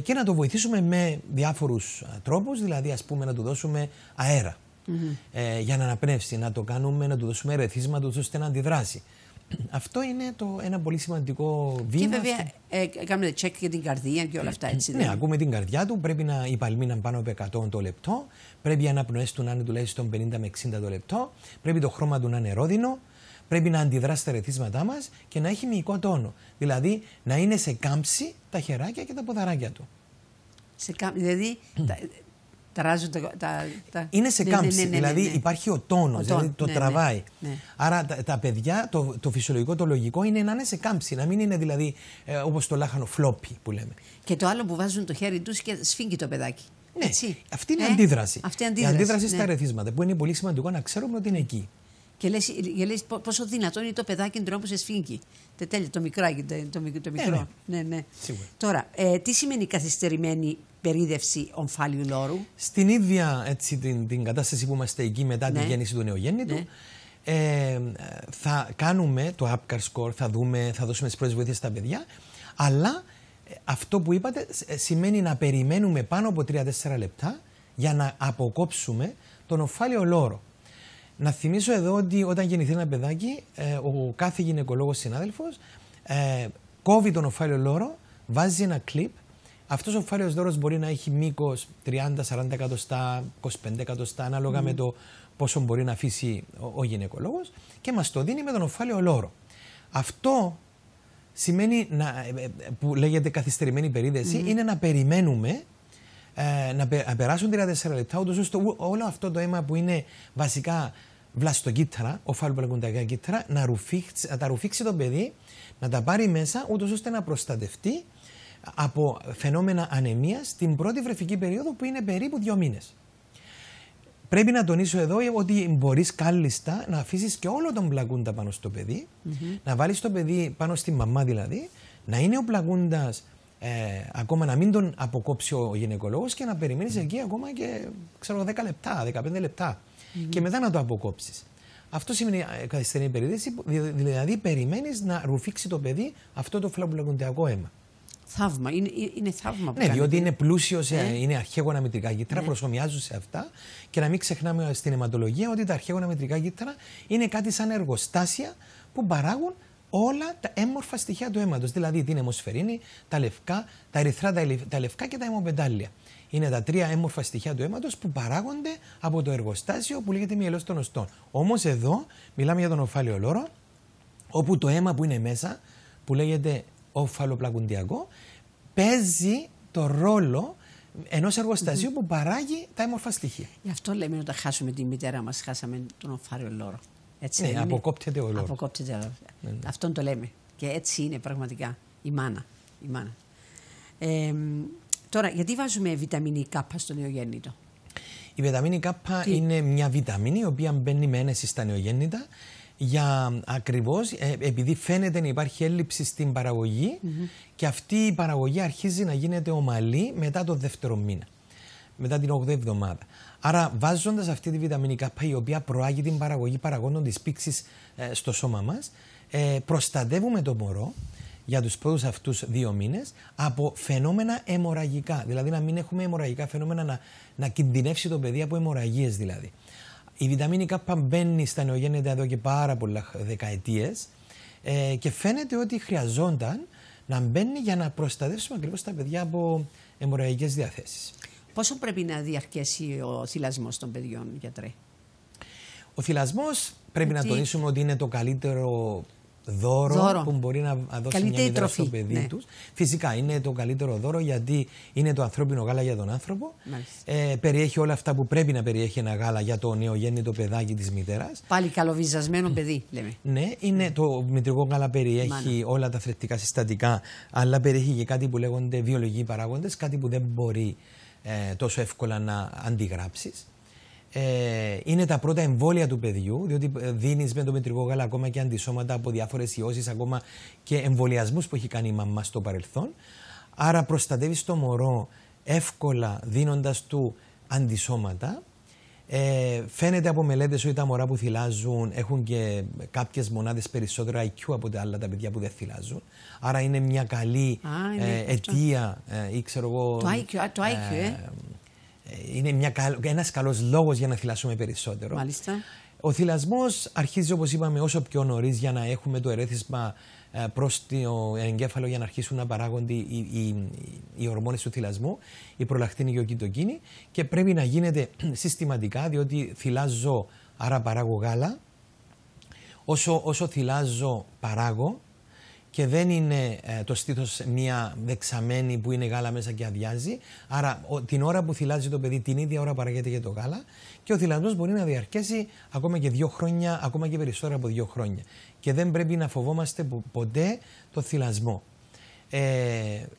Και να το βοηθήσουμε με διάφορους τρόπους, δηλαδή ας πούμε να του δώσουμε αέρα για να αναπνεύσει, να το κάνουμε, να του δώσουμε ερεθίσματα ώστε να αντιδράσει. Αυτό είναι ένα πολύ σημαντικό βήμα. Και βέβαια κάνουμε τσεκ για την καρδία και όλα αυτά, έτσι. Ναι, ακούμε την καρδιά του, πρέπει οι παλμοί να είναι πάνω από 100 το λεπτό, πρέπει οι αναπνοές του να είναι τουλάχιστον 50 με 60 το λεπτό, πρέπει το χρώμα του να είναι ρόδινο, πρέπει να αντιδράσει στα ερεθίσματά μας και να έχει μυϊκό τόνο. Δηλαδή να είναι σε κάμψη τα χεράκια και τα ποδαράκια του. Δηλαδή ταράζουν είναι σε κάμψη, δηλαδή υπάρχει ο τόνος, δηλαδή το τραβάει. Άρα τα παιδιά, το φυσιολογικό, το λογικό είναι να είναι σε κάμψη, να μην είναι δηλαδή όπως το λάχανο φλόπι που λέμε. Και το άλλο που βάζουν το χέρι τους και σφίγγει το παιδάκι. Ναι, αυτή είναι αντίδραση. Η αντίδραση στα ερεθίσματα, που είναι πολύ σημαντικό να ξέρουμε ότι είναι εκεί. Και λες πόσο δυνατό είναι το παιδάκι τον τρόπο που σε σφίγγει. Τέλεια, το μικράκι, το μικρό. Ναι. Τώρα, τι σημαίνει καθυστερημένη περίδευση ομφάλιου λόρου? Στην ίδια την κατάσταση που είμαστε εκεί μετά τη γέννηση του νεογέννητου, θα κάνουμε το APGAR score, θα δώσουμε τις πρώτες βοήθειες στα παιδιά, αλλά αυτό που είπατε σημαίνει να περιμένουμε πάνω από 3-4 λεπτά για να αποκόψουμε τον ομφάλιο λόρο. Να θυμίσω εδώ ότι όταν γεννηθεί ένα παιδάκι, ο κάθε γυναικολόγος συνάδελφος κόβει τον ομφάλιο λόρο, βάζει ένα κλιπ. Αυτός ο ομφάλιος λόρος μπορεί να έχει μήκος 30-40 εκατοστά, 25 εκατοστά, ανάλογα με το πόσο μπορεί να αφήσει ο γυναικολόγος, και μας το δίνει με τον ομφάλιο λόρο. Αυτό σημαίνει, που λέγεται καθυστερημένη περίδεση, είναι να περιμένουμε να περάσουν 3-4 λεπτά, ούτως ώστε όλο αυτό το αίμα που είναι βασικά βλαστοκύτταρα, οφαλοπλακουντακά κύτταρα, να τα ρουφήξει το παιδί, να τα πάρει μέσα, ούτως ώστε να προστατευτεί από φαινόμενα ανεμίας την πρώτη βρεφική περίοδο, που είναι περίπου 2 μήνες. Πρέπει να τονίσω εδώ ότι μπορείς κάλλιστα να αφήσεις και όλο τον πλακούντα πάνω στο παιδί, να βάλεις το παιδί πάνω στη μαμά δηλαδή, να είναι ο πλακούντας ακόμα να μην τον αποκόψει ο γυναικολόγος και να περιμένεις εκεί ακόμα και 10 λεπτά, 15 λεπτά και μετά να το αποκόψεις. Αυτό σημαίνει καθυστερημένη περίδεση, δηλαδή περιμένεις να ρουφήξει το παιδί αυτό το φλαπουλακουντιακό αίμα. Θαύμα, είναι θαύμα που ναι, διότι είναι πλούσιο, είναι αρχαίγωνα μητρικά κύτταρα, προσομοιάζουν σε αυτά, και να μην ξεχνάμε στην αιματολογία ότι τα αρχαίγωνα μητρικά κύτταρα είναι κάτι σαν εργοστάσια που παράγουν όλα τα έμμορφα στοιχεία του αίματος, δηλαδή την αιμοσφαιρίνη, τα λευκά, τα ερυθρά, τα λευκά και τα αιμοπεντάλια. Είναι τα 3 έμμορφα στοιχεία του αίματος που παράγονται από το εργοστάσιο που λέγεται μυελός των οστών. Όμως εδώ μιλάμε για τον ομφάλιο λόρο, όπου το αίμα που είναι μέσα, που λέγεται ομφαλοπλακουντιακό, παίζει το ρόλο ενός εργοστασίου που παράγει τα έμμορφα στοιχεία. Γι' αυτό λέμε όταν χάσουμε τη μητέρα μας, χάσαμε τον ομφάλιο λόρο. Έτσι ναι, αποκόπτεται ο λόρος. Ναι. Αυτόν το λέμε. Και έτσι είναι πραγματικά η μάνα. Τώρα, γιατί βάζουμε βιταμίνη K στο νεογέννητο? Η βιταμίνη K είναι μια βιταμίνη η οποία μπαίνει με ένεση στα νεογέννητα, για ακριβώς επειδή φαίνεται να υπάρχει έλλειψη στην παραγωγή, και αυτή η παραγωγή αρχίζει να γίνεται ομαλή μετά το 2ο μήνα, μετά την 8η εβδομάδα. Άρα βάζοντας αυτή τη βιταμίνη K, η οποία προάγει την παραγωγή παραγόντων της πήξης στο σώμα μας, προστατεύουμε το μωρό για τους πρώτους αυτούς 2 μήνες από φαινόμενα αιμορραγικά. Δηλαδή να μην έχουμε αιμορραγικά φαινόμενα, να κινδυνεύσει το παιδί από αιμορραγίες δηλαδή. Η βιταμίνη K μπαίνει στα νεογέννητα εδώ και πάρα πολλά δεκαετίες. Και φαίνεται ότι χρειαζόταν να μπαίνει για να προστατεύσουμε ακριβώς τα παιδιά από αιμορραγικές διαθέσεις. Πόσο πρέπει να διαρκέσει ο θυλασμός των παιδιών, γιατρέ? Ο θυλασμός πρέπει να τονίσουμε ότι είναι το καλύτερο δώρο που μπορεί να δώσει μια μητέρα στο παιδί τους. Φυσικά είναι το καλύτερο δώρο γιατί είναι το ανθρώπινο γάλα για τον άνθρωπο. Περιέχει όλα αυτά που πρέπει να περιέχει ένα γάλα για το νεογέννητο παιδάκι της μητέρας. Πάλι καλοβιζασμένο παιδί, λέμε. Ναι, το μητρικό γάλα περιέχει όλα τα θρεπτικά συστατικά, αλλά περιέχει και κάτι που λέγονται βιολογικοί παράγοντες, κάτι που δεν μπορεί τόσο εύκολα να αντιγράψεις. Είναι τα πρώτα εμβόλια του παιδιού, διότι δίνεις με το μητρικό γάλα ακόμα και αντισώματα από διάφορες ιώσεις, ακόμα και εμβολιασμούς που έχει κάνει η μαμά στο παρελθόν. Άρα προστατεύεις το μωρό εύκολα δίνοντας του αντισώματα. Φαίνεται από μελέτες ότι τα μωρά που θυλάζουν έχουν και κάποιες μονάδες περισσότερο IQ από τα άλλα τα παιδιά που δεν θυλάζουν. Άρα είναι μια καλή αιτία ή ξέρω εγώ. Το IQ, είναι ένας καλός λόγος για να θυλάσουμε περισσότερο. Μάλιστα. Ο θυλασμός αρχίζει, όπως είπαμε, όσο πιο νωρίς για να έχουμε το ερέθισμα προς το εγκέφαλο για να αρχίσουν να παράγονται οι ορμόνες του θυλασμού, η προλακτίνη και ο κοιτοκίνη, και πρέπει να γίνεται συστηματικά, διότι θυλάζω, άρα παράγω γάλα. Όσο θυλάζω παράγω, και δεν είναι το στήθος μια δεξαμένη που είναι γάλα μέσα και αδειάζει. Άρα την ώρα που θυλάζει το παιδί, την ίδια ώρα παραγγέται και το γάλα, και ο θυλασμός μπορεί να διαρκέσει ακόμα και 2 χρόνια, ακόμα και περισσότερο από 2 χρόνια. Και δεν πρέπει να φοβόμαστε ποτέ το θυλασμό.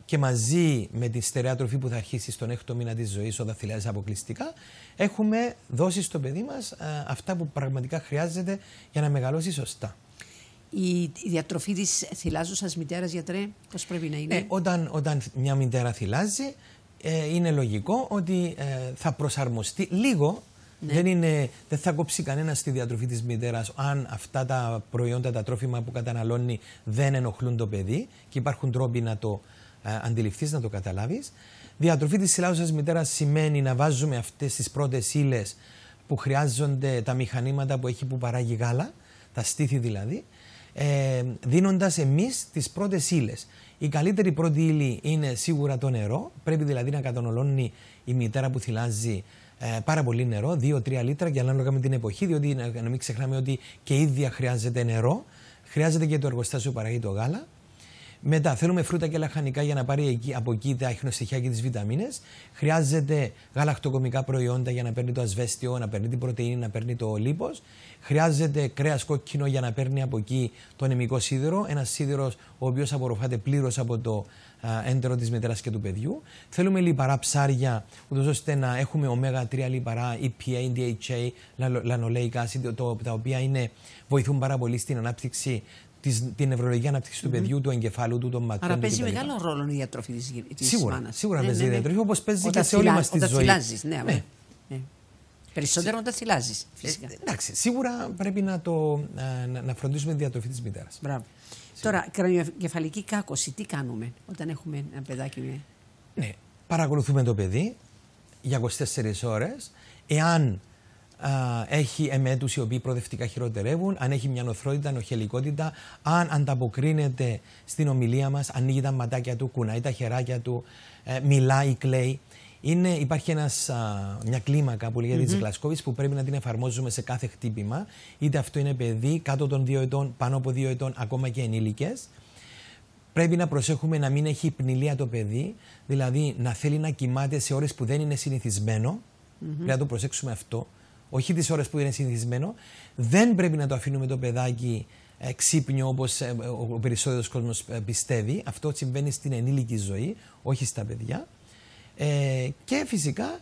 Και μαζί με τη στερεά τροφή που θα αρχίσει στον 6ο μήνα της ζωής, όταν θυλάζει αποκλειστικά, έχουμε δώσει στο παιδί μας αυτά που πραγματικά χρειάζεται για να μεγαλώσει σωστά. Η διατροφή της θυλάζουσας μητέρας, γιατρέ, πώς πρέπει να είναι? Όταν μια μητέρα θυλάζει, είναι λογικό ότι θα προσαρμοστεί λίγο. Ναι. Δεν θα κόψει κανένα στη διατροφή της μητέρας αν αυτά τα προϊόντα, τα τρόφιμα που καταναλώνει δεν ενοχλούν το παιδί, και υπάρχουν τρόποι να το αντιληφθείς, να το καταλάβεις. Διατροφή της θυλάζουσας μητέρας σημαίνει να βάζουμε αυτές τις πρώτες ύλες που χρειάζονται, τα μηχανήματα που έχει που παράγει γάλα, τα στήθη δηλαδή, δίνοντας εμείς τις πρώτες ύλες. Η καλύτερη πρώτη ύλη είναι σίγουρα το νερό. Πρέπει δηλαδή να καταναλώνει η μητέρα που θυλάζει πάρα πολύ νερό, 2-3 λίτρα, και ανάλογα με την εποχή, διότι να μην ξεχνάμε ότι και η ίδια χρειάζεται νερό, χρειάζεται και το εργοστάσιο που παράγει το γάλα. Μετά θέλουμε φρούτα και λαχανικά για να πάρει από εκεί τα ιχνοστοιχεία και τις βιταμίνες. Χρειάζεται γαλακτοκομικά προϊόντα για να παίρνει το ασβέστιο, να παίρνει την πρωτεΐνη, να παίρνει το λίπος. Χρειάζεται κρέας κόκκινο για να παίρνει από εκεί το ανεμικό σίδηρο, ένας σίδηρος ο οποίος απορροφάται πλήρως από το έντερο της μητέρας και του παιδιού. Θέλουμε λιπαρά ψάρια, ούτως ώστε να έχουμε ωμέγα-3 λιπαρά, EPA, DHA, lanoleic acid, τα οποία βοηθούν πάρα πολύ στην ανάπτυξη, την νευρολογική ανάπτυξη του παιδιού, του εγκεφάλου του, των ματιών. Άρα παίζει μεγάλο ρόλο η διατροφή της μάνας. Σίγουρα παίζει η διατροφή, όπως παίζει και σε όλη μας τη ζωή. Όταν θυλάζεις, ναι. Περισσότερο όταν θυλάζεις, φυσικά. Εντάξει, σίγουρα πρέπει να φροντίσουμε τη διατροφή της μητέρας. Μπράβο. Τώρα, κρανιοκεφαλική κάκωση, τι κάνουμε όταν έχουμε ένα παιδάκι? Ναι, παρακολουθούμε το παιδί για 24 ώρες. Εάν έχει εμέτους οι οποίοι προοδευτικά χειροτερεύουν, αν έχει μια νοθρότητα, νοχελικότητα, αν ανταποκρίνεται στην ομιλία μας, ανοίγει τα ματάκια του, κουνάει τα χεράκια του, μιλάει, κλαίει. Υπάρχει μια κλίμακα που λέγεται της Γλασκόβης, που πρέπει να την εφαρμόζουμε σε κάθε χτύπημα, είτε αυτό είναι παιδί κάτω των 2 ετών, πάνω από 2 ετών, ακόμα και ενήλικες. Πρέπει να προσέχουμε να μην έχει υπνηλία το παιδί, δηλαδή να θέλει να κοιμάται σε ώρες που δεν είναι συνηθισμένο. Πρέπει να το προσέξουμε αυτό. Όχι τις ώρες που είναι συνηθισμένο. Δεν πρέπει να το αφήνουμε το παιδάκι ξύπνιο όπως ο περισσότερος κόσμος πιστεύει. Αυτό συμβαίνει στην ενήλικη ζωή, όχι στα παιδιά. Και φυσικά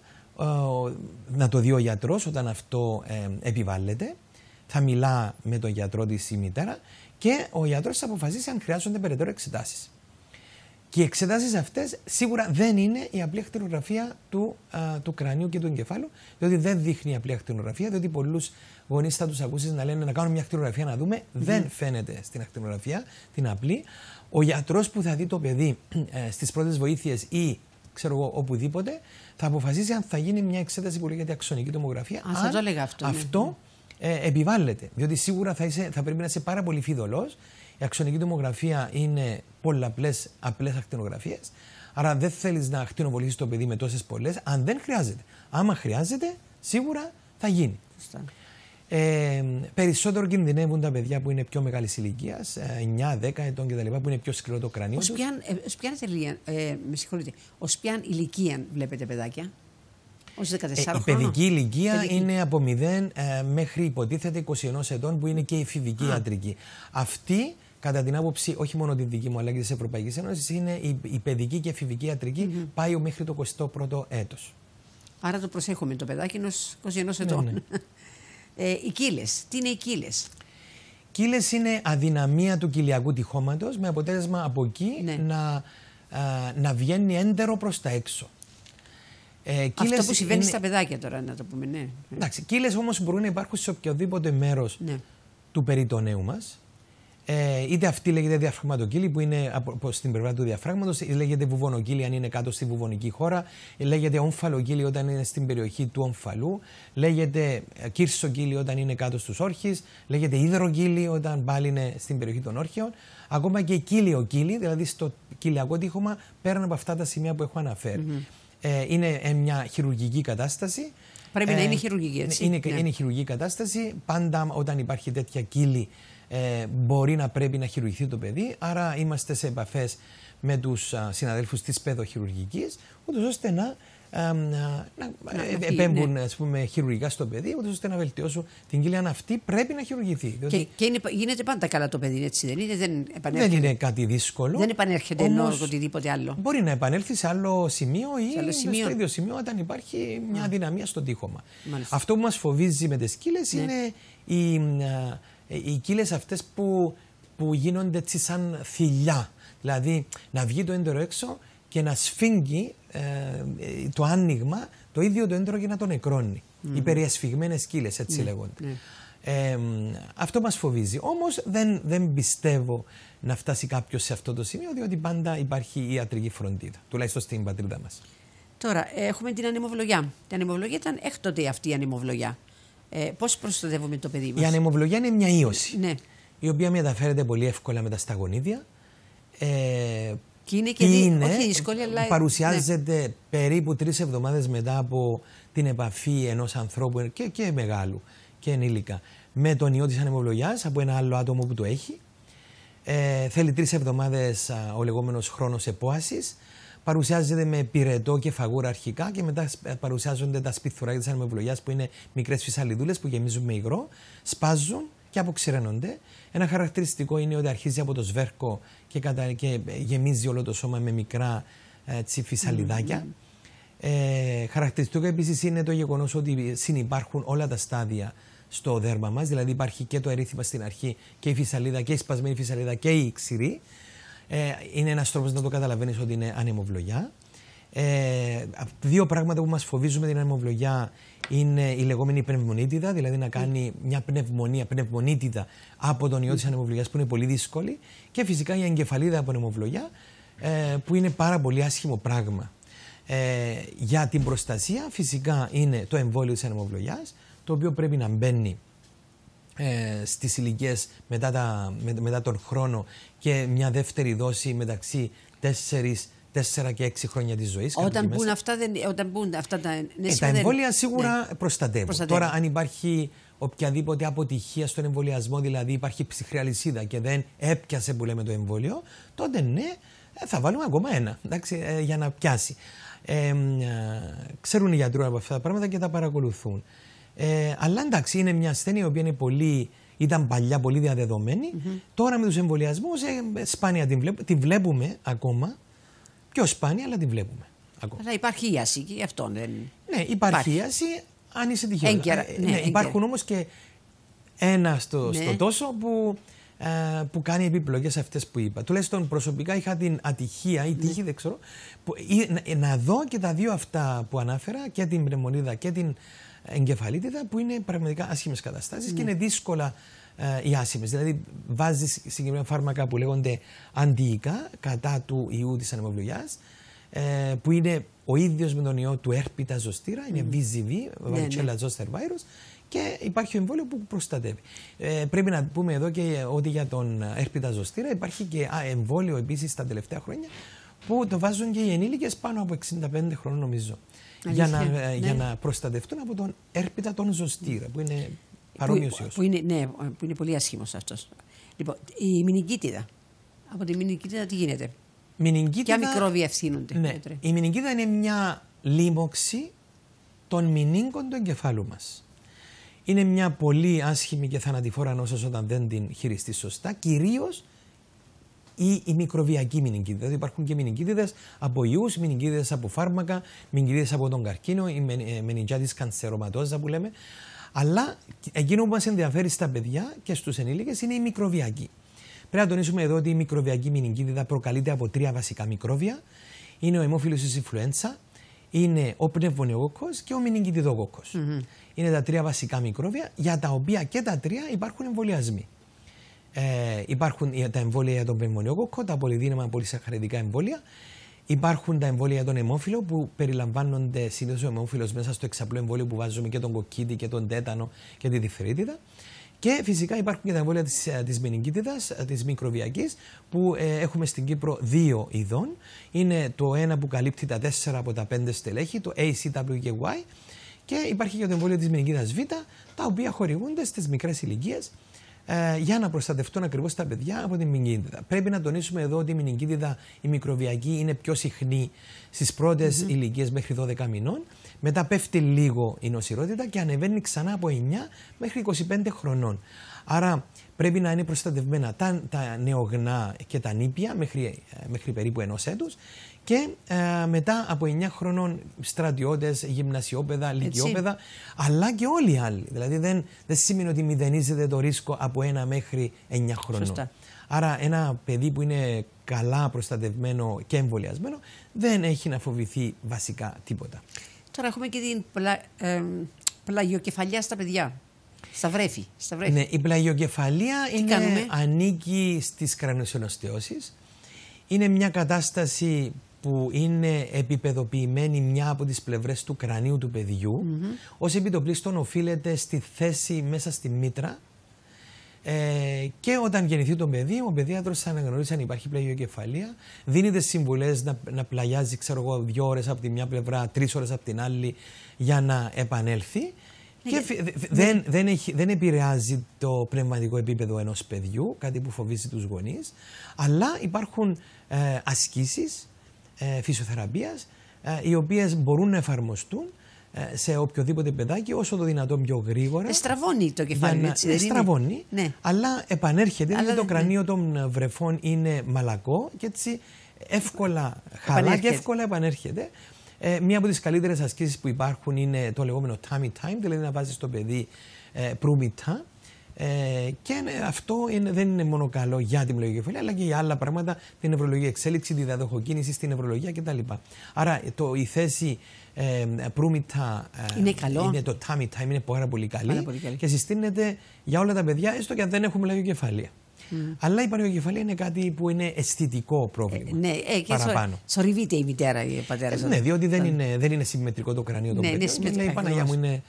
να το δει ο γιατρός όταν αυτό επιβάλλεται. Θα μιλά με τον γιατρό της η μητέρα και ο γιατρός θα αποφασίσει αν χρειάζονται περαιτέρω εξετάσεις. Και οι εξετάσεις αυτές σίγουρα δεν είναι η απλή ακτινογραφία του κρανίου και του εγκεφάλου, διότι δεν δείχνει η απλή ακτινογραφία, διότι πολλούς γονείς θα τους ακούσεις να λένε να κάνουμε μια ακτινογραφία να δούμε. Δεν φαίνεται στην ακτινογραφία την απλή. Ο γιατρός που θα δει το παιδί στις πρώτες βοήθειες ή ξέρω εγώ οπουδήποτε, θα αποφασίσει αν θα γίνει μια εξέταση που λέγεται αξονική τομογραφία. Θα το έλεγα αυτό. Αυτό επιβάλλεται. Διότι σίγουρα θα πρέπει να είσαι πάρα πολύ φιδωλός Η αξονική τομογραφία είναι πολλαπλές απλές ακτινογραφίες. Άρα δεν θέλεις να ακτινοβολήσεις το παιδί με τόσες πολλές, αν δεν χρειάζεται. Άμα χρειάζεται, σίγουρα θα γίνει. Περισσότερο κινδυνεύουν τα παιδιά που είναι πιο μεγάλης ηλικίας, 9-10 ετών κτλ., που είναι πιο σκληρό το κρανίο τους. Ως ποιαν ηλικία βλέπετε παιδάκια? Ως 14 η παιδική ηλικία είναι από 0 μέχρι υποτίθεται 21 ετών, που είναι και η εφηβική ιατρική. Αυτή, κατά την άποψη όχι μόνο τη δική μου αλλά και της Ευρωπαϊκής Ένωσης, είναι η παιδική και εφηβική ιατρική, πάει μέχρι το 21ο έτος. Άρα το προσέχουμε το παιδάκι ενός 21 ετών. Ναι. Οι κύλες. Τι είναι οι κύλες? Κύλες είναι αδυναμία του κοιλιακού τυχώματος, με αποτέλεσμα από εκεί να βγαίνει έντερο προς τα έξω. Αυτό που συμβαίνει στα παιδάκια τώρα, να το πούμε, ναι. Εντάξει, κύλες όμως μπορούν να υπάρχουν σε οποιοδήποτε μέρος του περιτονέου μας. Είτε αυτή λέγεται διαφραγματοκύλη, που είναι στην πλευρά του διαφράγματος, λέγεται βουβονοκύλη αν είναι κάτω στη βουβονική χώρα, λέγεται ομφαλοκύλη όταν είναι στην περιοχή του ομφαλού, λέγεται κύρσοκύλη όταν είναι κάτω στους όρχες, λέγεται υδροκύλη όταν πάλι είναι στην περιοχή των όρχεων, ακόμα και κύλιο-κύλη, δηλαδή στο κοιλιακό τείχομα πέραν από αυτά τα σημεία που έχω αναφέρει. Είναι μια χειρουργική κατάσταση. Πρέπει να είναι χειρουργική, έτσι. Είναι χειρουργική κατάσταση. Πάντα όταν υπάρχει τέτοια κύλη μπορεί να πρέπει να χειρουργηθεί το παιδί. Άρα είμαστε σε επαφές με τους συναδέλφους της παιδοχειρουργικής, ούτως ώστε να επέμβουν χειρουργικά στο παιδί, ούτως ώστε να βελτιώσουν την κύλη, αν αυτή πρέπει να χειρουργηθεί. Και γίνεται πάντα καλά το παιδί, έτσι δεν είναι? Δεν είναι κάτι δύσκολο. Δεν επανέρχεται ενώ οτιδήποτε άλλο. Μπορεί να επανέλθει σε άλλο σημείο ή στο ίδιο σημείο όταν υπάρχει μια αδυναμία στο τείχομα. Μάλιστα. Αυτό που μας φοβίζει με τις κύλες είναι οι κύλες αυτές που γίνονται έτσι σαν θηλιά. Δηλαδή να βγει το έντερο έξω και να σφίγγει το άνοιγμα, το ίδιο το έντερο, και να το νεκρώνει. Οι περιεσφιγμένες κύλες, έτσι λέγονται. Αυτό μας φοβίζει. Όμως δεν πιστεύω να φτάσει κάποιος σε αυτό το σημείο, διότι πάντα υπάρχει ιατρική φροντίδα, τουλάχιστον στην πατρίδα μας. Τώρα έχουμε την ανεμοβλογιά. Την ανεμοβλογιά ήταν έκτοτε αυτή η ανεμοβλογιά. Πώς προστατεύουμε το παιδί μας? Η ανεμοβλογιά είναι μια ίωση, η οποία μεταφέρεται πολύ εύκολα με τα σταγονίδια. Και είναι και όχι δύσκολη, αλλά παρουσιάζεται περίπου 3 εβδομάδες μετά από την επαφή ενός ανθρώπου και μεγάλου και ενήλικα με τον ιό της ανεμοβλογιάς από ένα άλλο άτομο που το έχει. Θέλει 3 εβδομάδες ο λεγόμενος χρόνος επόασης. Παρουσιάζεται με πυρετό και φαγούρα αρχικά, και μετά παρουσιάζονται τα σπιθουράκια της ανεμοβλογιάς, που είναι μικρές φυσαλιδούλες που γεμίζουν με υγρό, σπάζουν και αποξηραίνονται. Ένα χαρακτηριστικό είναι ότι αρχίζει από το σβέρκο και γεμίζει όλο το σώμα με μικρά φυσαλιδάκια. Χαρακτηριστικό επίσης είναι το γεγονός ότι συνυπάρχουν όλα τα στάδια στο δέρμα μας, δηλαδή υπάρχει και το ερήθημα στην αρχή και η φυσαλίδα και η σπασμένη φυσαλίδα και η ξηρή. Είναι ένας τρόπος να το καταλαβαίνεις ότι είναι ανεμοβλογιά. Δύο πράγματα που μας φοβίζουν με την ανεμοβλογιά είναι η λεγόμενη πνευμονίτιδα, δηλαδή να κάνει μια πνευμονίτιδα από τον ιό της ανεμοβλογιάς, που είναι πολύ δύσκολη, και φυσικά η εγκεφαλίδα από ανεμοβλογιά, που είναι πάρα πολύ άσχημο πράγμα. Για την προστασία φυσικά είναι το εμβόλιο της ανεμοβλογιάς, το οποίο πρέπει να μπαίνει στις ηλικίες μετά τον χρόνο, και μια δεύτερη δόση μεταξύ 4 και 6 χρόνια της ζωής. Όταν μπουν αυτά τα εμβόλια σίγουρα προστατεύουν. Τώρα, αν υπάρχει οποιαδήποτε αποτυχία στον εμβολιασμό, δηλαδή υπάρχει ψυχρή αλυσίδα και δεν έπιασε που λέμε το εμβόλιο, τότε ναι, θα βάλουμε ακόμα ένα, εντάξει, για να πιάσει. Ξέρουν οι γιατροί από αυτά τα πράγματα και τα παρακολουθούν. Αλλά εντάξει, είναι μια ασθένεια η οποία ήταν παλιά πολύ διαδεδομένη. Τώρα με τους εμβολιασμούς σπάνια την βλέπουμε ακόμα. Πιο σπάνια, αλλά την βλέπουμε ακόμα. Αλλά υπάρχει ίαση και αυτό δεν. Ναι, υπάρχει ίαση, αν είσαι τυχερός. Υπάρχουν όμως και ένα στο τόσο που κάνει επιπλοκές αυτές που είπα. Τουλάχιστον προσωπικά είχα την ατυχία ή τύχη, δεν ξέρω, να δω και τα δύο αυτά που ανάφερα, και την πνευμονίδα και την εγκεφαλίτιδα, που είναι πραγματικά άσχημες καταστάσεις και είναι δύσκολα οι άσημες. Δηλαδή βάζεις συγκεκριμένα φάρμακα που λέγονται αντιϊκά κατά του ιού της ανεμοβλογιάς, που είναι ο ίδιος με τον ιό του έρπιτα ζωστήρα, είναι VZV, Varicella Zoster Virus, και υπάρχει εμβόλιο που προστατεύει. Πρέπει να πούμε εδώ και ότι για τον έρπιτα ζωστήρα υπάρχει και εμβόλιο επίσης τα τελευταία χρόνια που το βάζουν και οι ενήλικες πάνω από 65 χρόνων, νομίζω. Για να προστατευτούν από τον έρπιτα τον ζωστήρα, που είναι παρόμοιος ιός. Που είναι πολύ άσχημος αυτός. Λοιπόν, η μηνυγκίτιδα. Από τη μηνυγκίτιδα τι γίνεται? Ποια μικρόβια ευθύνονται? Ναι, η μηνυγκίτιδα είναι μια λίμωξη των μηνύγκων του εγκεφάλου μας. Είναι μια πολύ άσχημη και θανατηφόρα νόσος όταν δεν την χειριστείς σωστά, κυρίως η μικροβιακή μηνυγκίτιδα. Δηλαδή υπάρχουν και μηνυγκίτιδες από ιούς, μηνυγκίτιδες από φάρμακα, μηνυγκίτιδες από τον καρκίνο, η meningitis canceromatose που λέμε. Αλλά εκείνο που μας ενδιαφέρει στα παιδιά και στους ενήλικες είναι η μικροβιακή. Πρέπει να τονίσουμε εδώ ότι η μικροβιακή μηνυγκίτιδα προκαλείται από 3 βασικά μικρόβια. Είναι ο αιμόφιλος της influenza, είναι ο πνευμονιοκόκκος και ο μηνυγκιτιδοκόκκος. Είναι τα 3 βασικά μικρόβια, για τα οποία και τα 3 υπάρχουν εμβολιασμοί. Υπάρχουν τα εμβόλια για τον πνευμονιοκόκκο, τα πολυδύναμα πολυσαχαριδικά εμβόλια. Υπάρχουν τα εμβόλια για τον αιμόφυλο που περιλαμβάνονται συνήθως ο αιμόφυλος μέσα στο εξαπλό εμβόλιο που βάζουμε και τον κοκκίτη και τον τέτανο και τη διφθερίτιδα. Και φυσικά υπάρχουν και τα εμβόλια της μηνυγκίτιδας, της μικροβιακής, που έχουμε στην Κύπρο 2 ειδών. Είναι το ένα που καλύπτει τα 4 από τα 5 στελέχη, το A, C, W και Y. Και υπάρχει και το εμβόλιο της μηνυγκίτιδας Β, τα οποία χορηγούνται στις μικρές ηλικίες για να προστατευτούν ακριβώς τα παιδιά από την μηνυγκίτιδα. Πρέπει να τονίσουμε εδώ ότι η μηνυγκίτιδα, η μικροβιακή, είναι πιο συχνή στις πρώτες ηλικίες μέχρι 12 μηνών. Μετά πέφτει λίγο η νοσηρότητα και ανεβαίνει ξανά από 9 μέχρι 25 χρονών. Άρα πρέπει να είναι προστατευμένα τα νεογνά και τα νήπια μέχρι περίπου 1 έτους. Και μετά από 9 χρονών στρατιώτες, γυμνασιόπαιδα, λυκειόπαιδα, αλλά και όλοι οι άλλοι. Δηλαδή δεν σημαίνει ότι μηδενίζεται το ρίσκο από 1 μέχρι 9 χρονών. Σωστά. Άρα ένα παιδί που είναι καλά προστατευμένο και εμβολιασμένο δεν έχει να φοβηθεί βασικά τίποτα. Τώρα έχουμε και την πλαγιοκεφαλιά στα παιδιά. Στα βρέφη. Ναι, η πλαγιοκεφαλία ανήκει στις κρανιοσυνοστεώσεις. Είναι μια κατάσταση που είναι επίπεδοποιημένη μια από τις πλευρές του κρανίου του παιδιού. Ως επιτοπλίστων οφείλεται στη θέση μέσα στη μήτρα. Και όταν γεννηθεί το παιδί, ο παιδίατρος θα αναγνωρίσει αν υπάρχει πλαγιοκεφαλία. Δίνει τις συμβουλές να πλαγιάζει, 2 ώρες από τη μια πλευρά, 3 ώρες από την άλλη, για να επανέλθει. Και δεν επηρεάζει το πνευματικό επίπεδο ενός παιδιού, κάτι που φοβίζει τους γονείς, αλλά υπάρχουν ασκήσεις φυσιοθεραπείας οι οποίες μπορούν να εφαρμοστούν σε οποιοδήποτε παιδάκι όσο το δυνατόν πιο γρήγορα. Στραβώνει το κεφάλι, έτσι. Στραβώνει, αλλά επανέρχεται, γιατί το κρανίο των βρεφών είναι μαλακό και έτσι εύκολα χαλά και εύκολα επανέρχεται. Μία από τις καλύτερες ασκήσεις που υπάρχουν είναι το λεγόμενο tummy time, δηλαδή να βάζεις το παιδί προύμητα. Και αυτό δεν είναι μόνο καλό για την πλαγιοκεφαλία, αλλά και για άλλα πράγματα, την νευρολογική εξέλιξη, τη διαδοχοκίνηση στην νευρολογία κτλ. Άρα η θέση προύμητα είναι το tummy time, είναι πάρα πολύ καλή και συστήνεται για όλα τα παιδιά, έστω και αν δεν έχουν πλαγιοκεφαλία. Αλλά η πλαγιοκεφαλία είναι κάτι που είναι αισθητικό πρόβλημα. Παραπάνω. Σορυβείται η μητέρα ή ο πατέρας. Ναι, διότι δεν είναι συμμετρικό το κρανίο των παιδιών. Και λέει, Παναγιά μου, είναι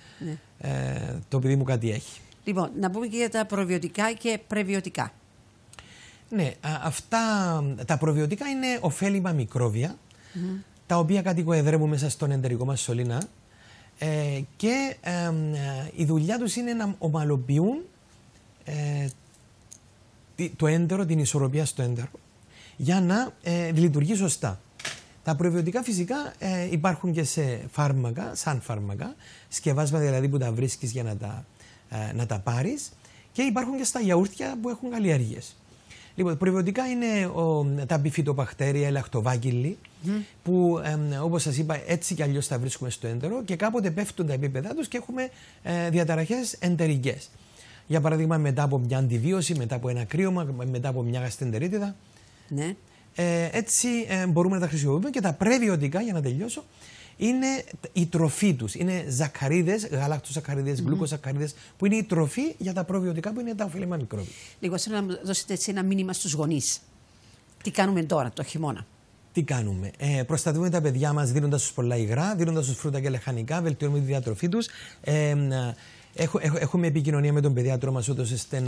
το παιδί μου κάτι έχει. Λοιπόν, να πούμε και για τα προβιωτικά και πρεβιωτικά. Ναι, αυτά τα προβιωτικά είναι ωφέλιμα μικρόβια, τα οποία κατοικοεδρεύουν μέσα στον εντερικό μας σωλήνα και η δουλειά τους είναι να ομαλοποιούν το έντερο, την ισορροπία στο έντερο, για να λειτουργεί σωστά. Τα προβιωτικά φυσικά υπάρχουν και σε φάρμακα, σαν φάρμακα, σκευάσματα δηλαδή που τα βρίσκεις για να τα πάρεις, και υπάρχουν και στα γιαούρτια που έχουν καλλιέργειες. Λοιπόν, προβιωτικά είναι τα μπιφιτοπακτέρια, λακτοβάκυλοι, που όπως σας είπα έτσι κι αλλιώς τα βρίσκουμε στο έντερο και κάποτε πέφτουν τα επίπεδά τους και έχουμε διαταραχές εντερικές. Για παράδειγμα, μετά από μια αντιβίωση, μετά από ένα κρύωμα, μετά από μια γαστεντερίτιδα. Ναι. Έτσι μπορούμε να τα χρησιμοποιούμε, και τα πρεβιωτικά, για να τελειώσω, είναι η τροφή τους. Είναι ζακαρίδες, γαλακτοσακαρίδες, γλυκοσακαρίδες, που είναι η τροφή για τα προβιωτικά, που είναι τα ωφέλιμα μικρόβια. Λίγο θέλω να δώσετε έτσι ένα μήνυμα στους γονείς. Τι κάνουμε τώρα, το χειμώνα? Τι κάνουμε? Προστατεύουμε τα παιδιά μας δίνοντας τους πολλά υγρά, δίνοντας τους φρούτα και λαχανικά, βελτιώνουμε τη διατροφή τους. Έχουμε επικοινωνία με τον παιδιάτρο μας, ώστε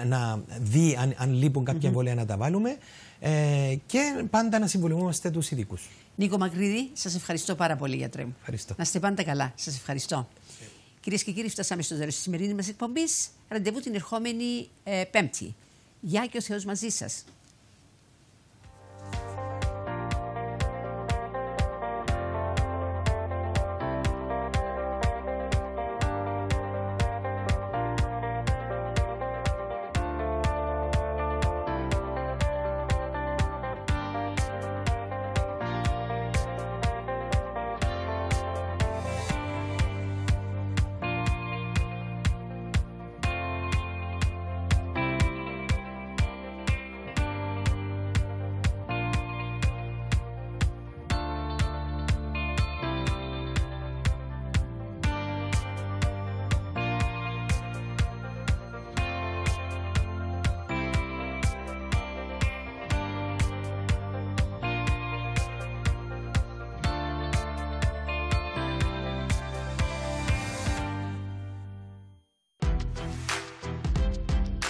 να δει αν λείπουν κάποια εμβόλια να τα βάλουμε. Και πάντα να συμβουλευόμαστε τους ειδικούς. Νίκο Μακρύδη, σας ευχαριστώ πάρα πολύ, γιατρέ μου. Ευχαριστώ. Να είστε πάντα καλά. Σας ευχαριστώ. Κυρίες και κύριοι, φτάσαμε στο τέλος της σημερινής μας εκπομπής. Ραντεβού την ερχόμενη Πέμπτη. Γεια και ο Θεός μαζί σας.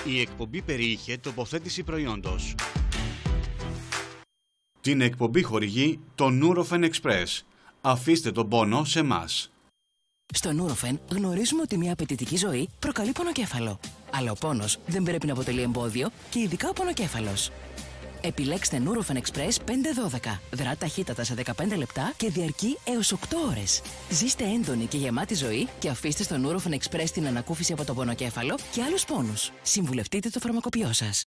Η εκπομπή περιείχε τοποθέτηση προϊόντος. Την εκπομπή χορηγεί το Nurofen Express. Αφήστε τον πόνο σε εμάς. Στο Nurofen γνωρίζουμε ότι μια απαιτητική ζωή προκαλεί πονοκέφαλο. Αλλά ο πόνος δεν πρέπει να αποτελεί εμπόδιο και ειδικά ο πονοκέφαλος. Επιλέξτε Nurofen Express 512. Δρά ταχύτατα σε 15 λεπτά και διαρκεί έως 8 ώρες. Ζήστε έντονη και γεμάτη ζωή και αφήστε στο Nurofen Express την ανακούφιση από τον πονοκέφαλο και άλλους πόνους. Συμβουλευτείτε το φαρμακοποιό σας.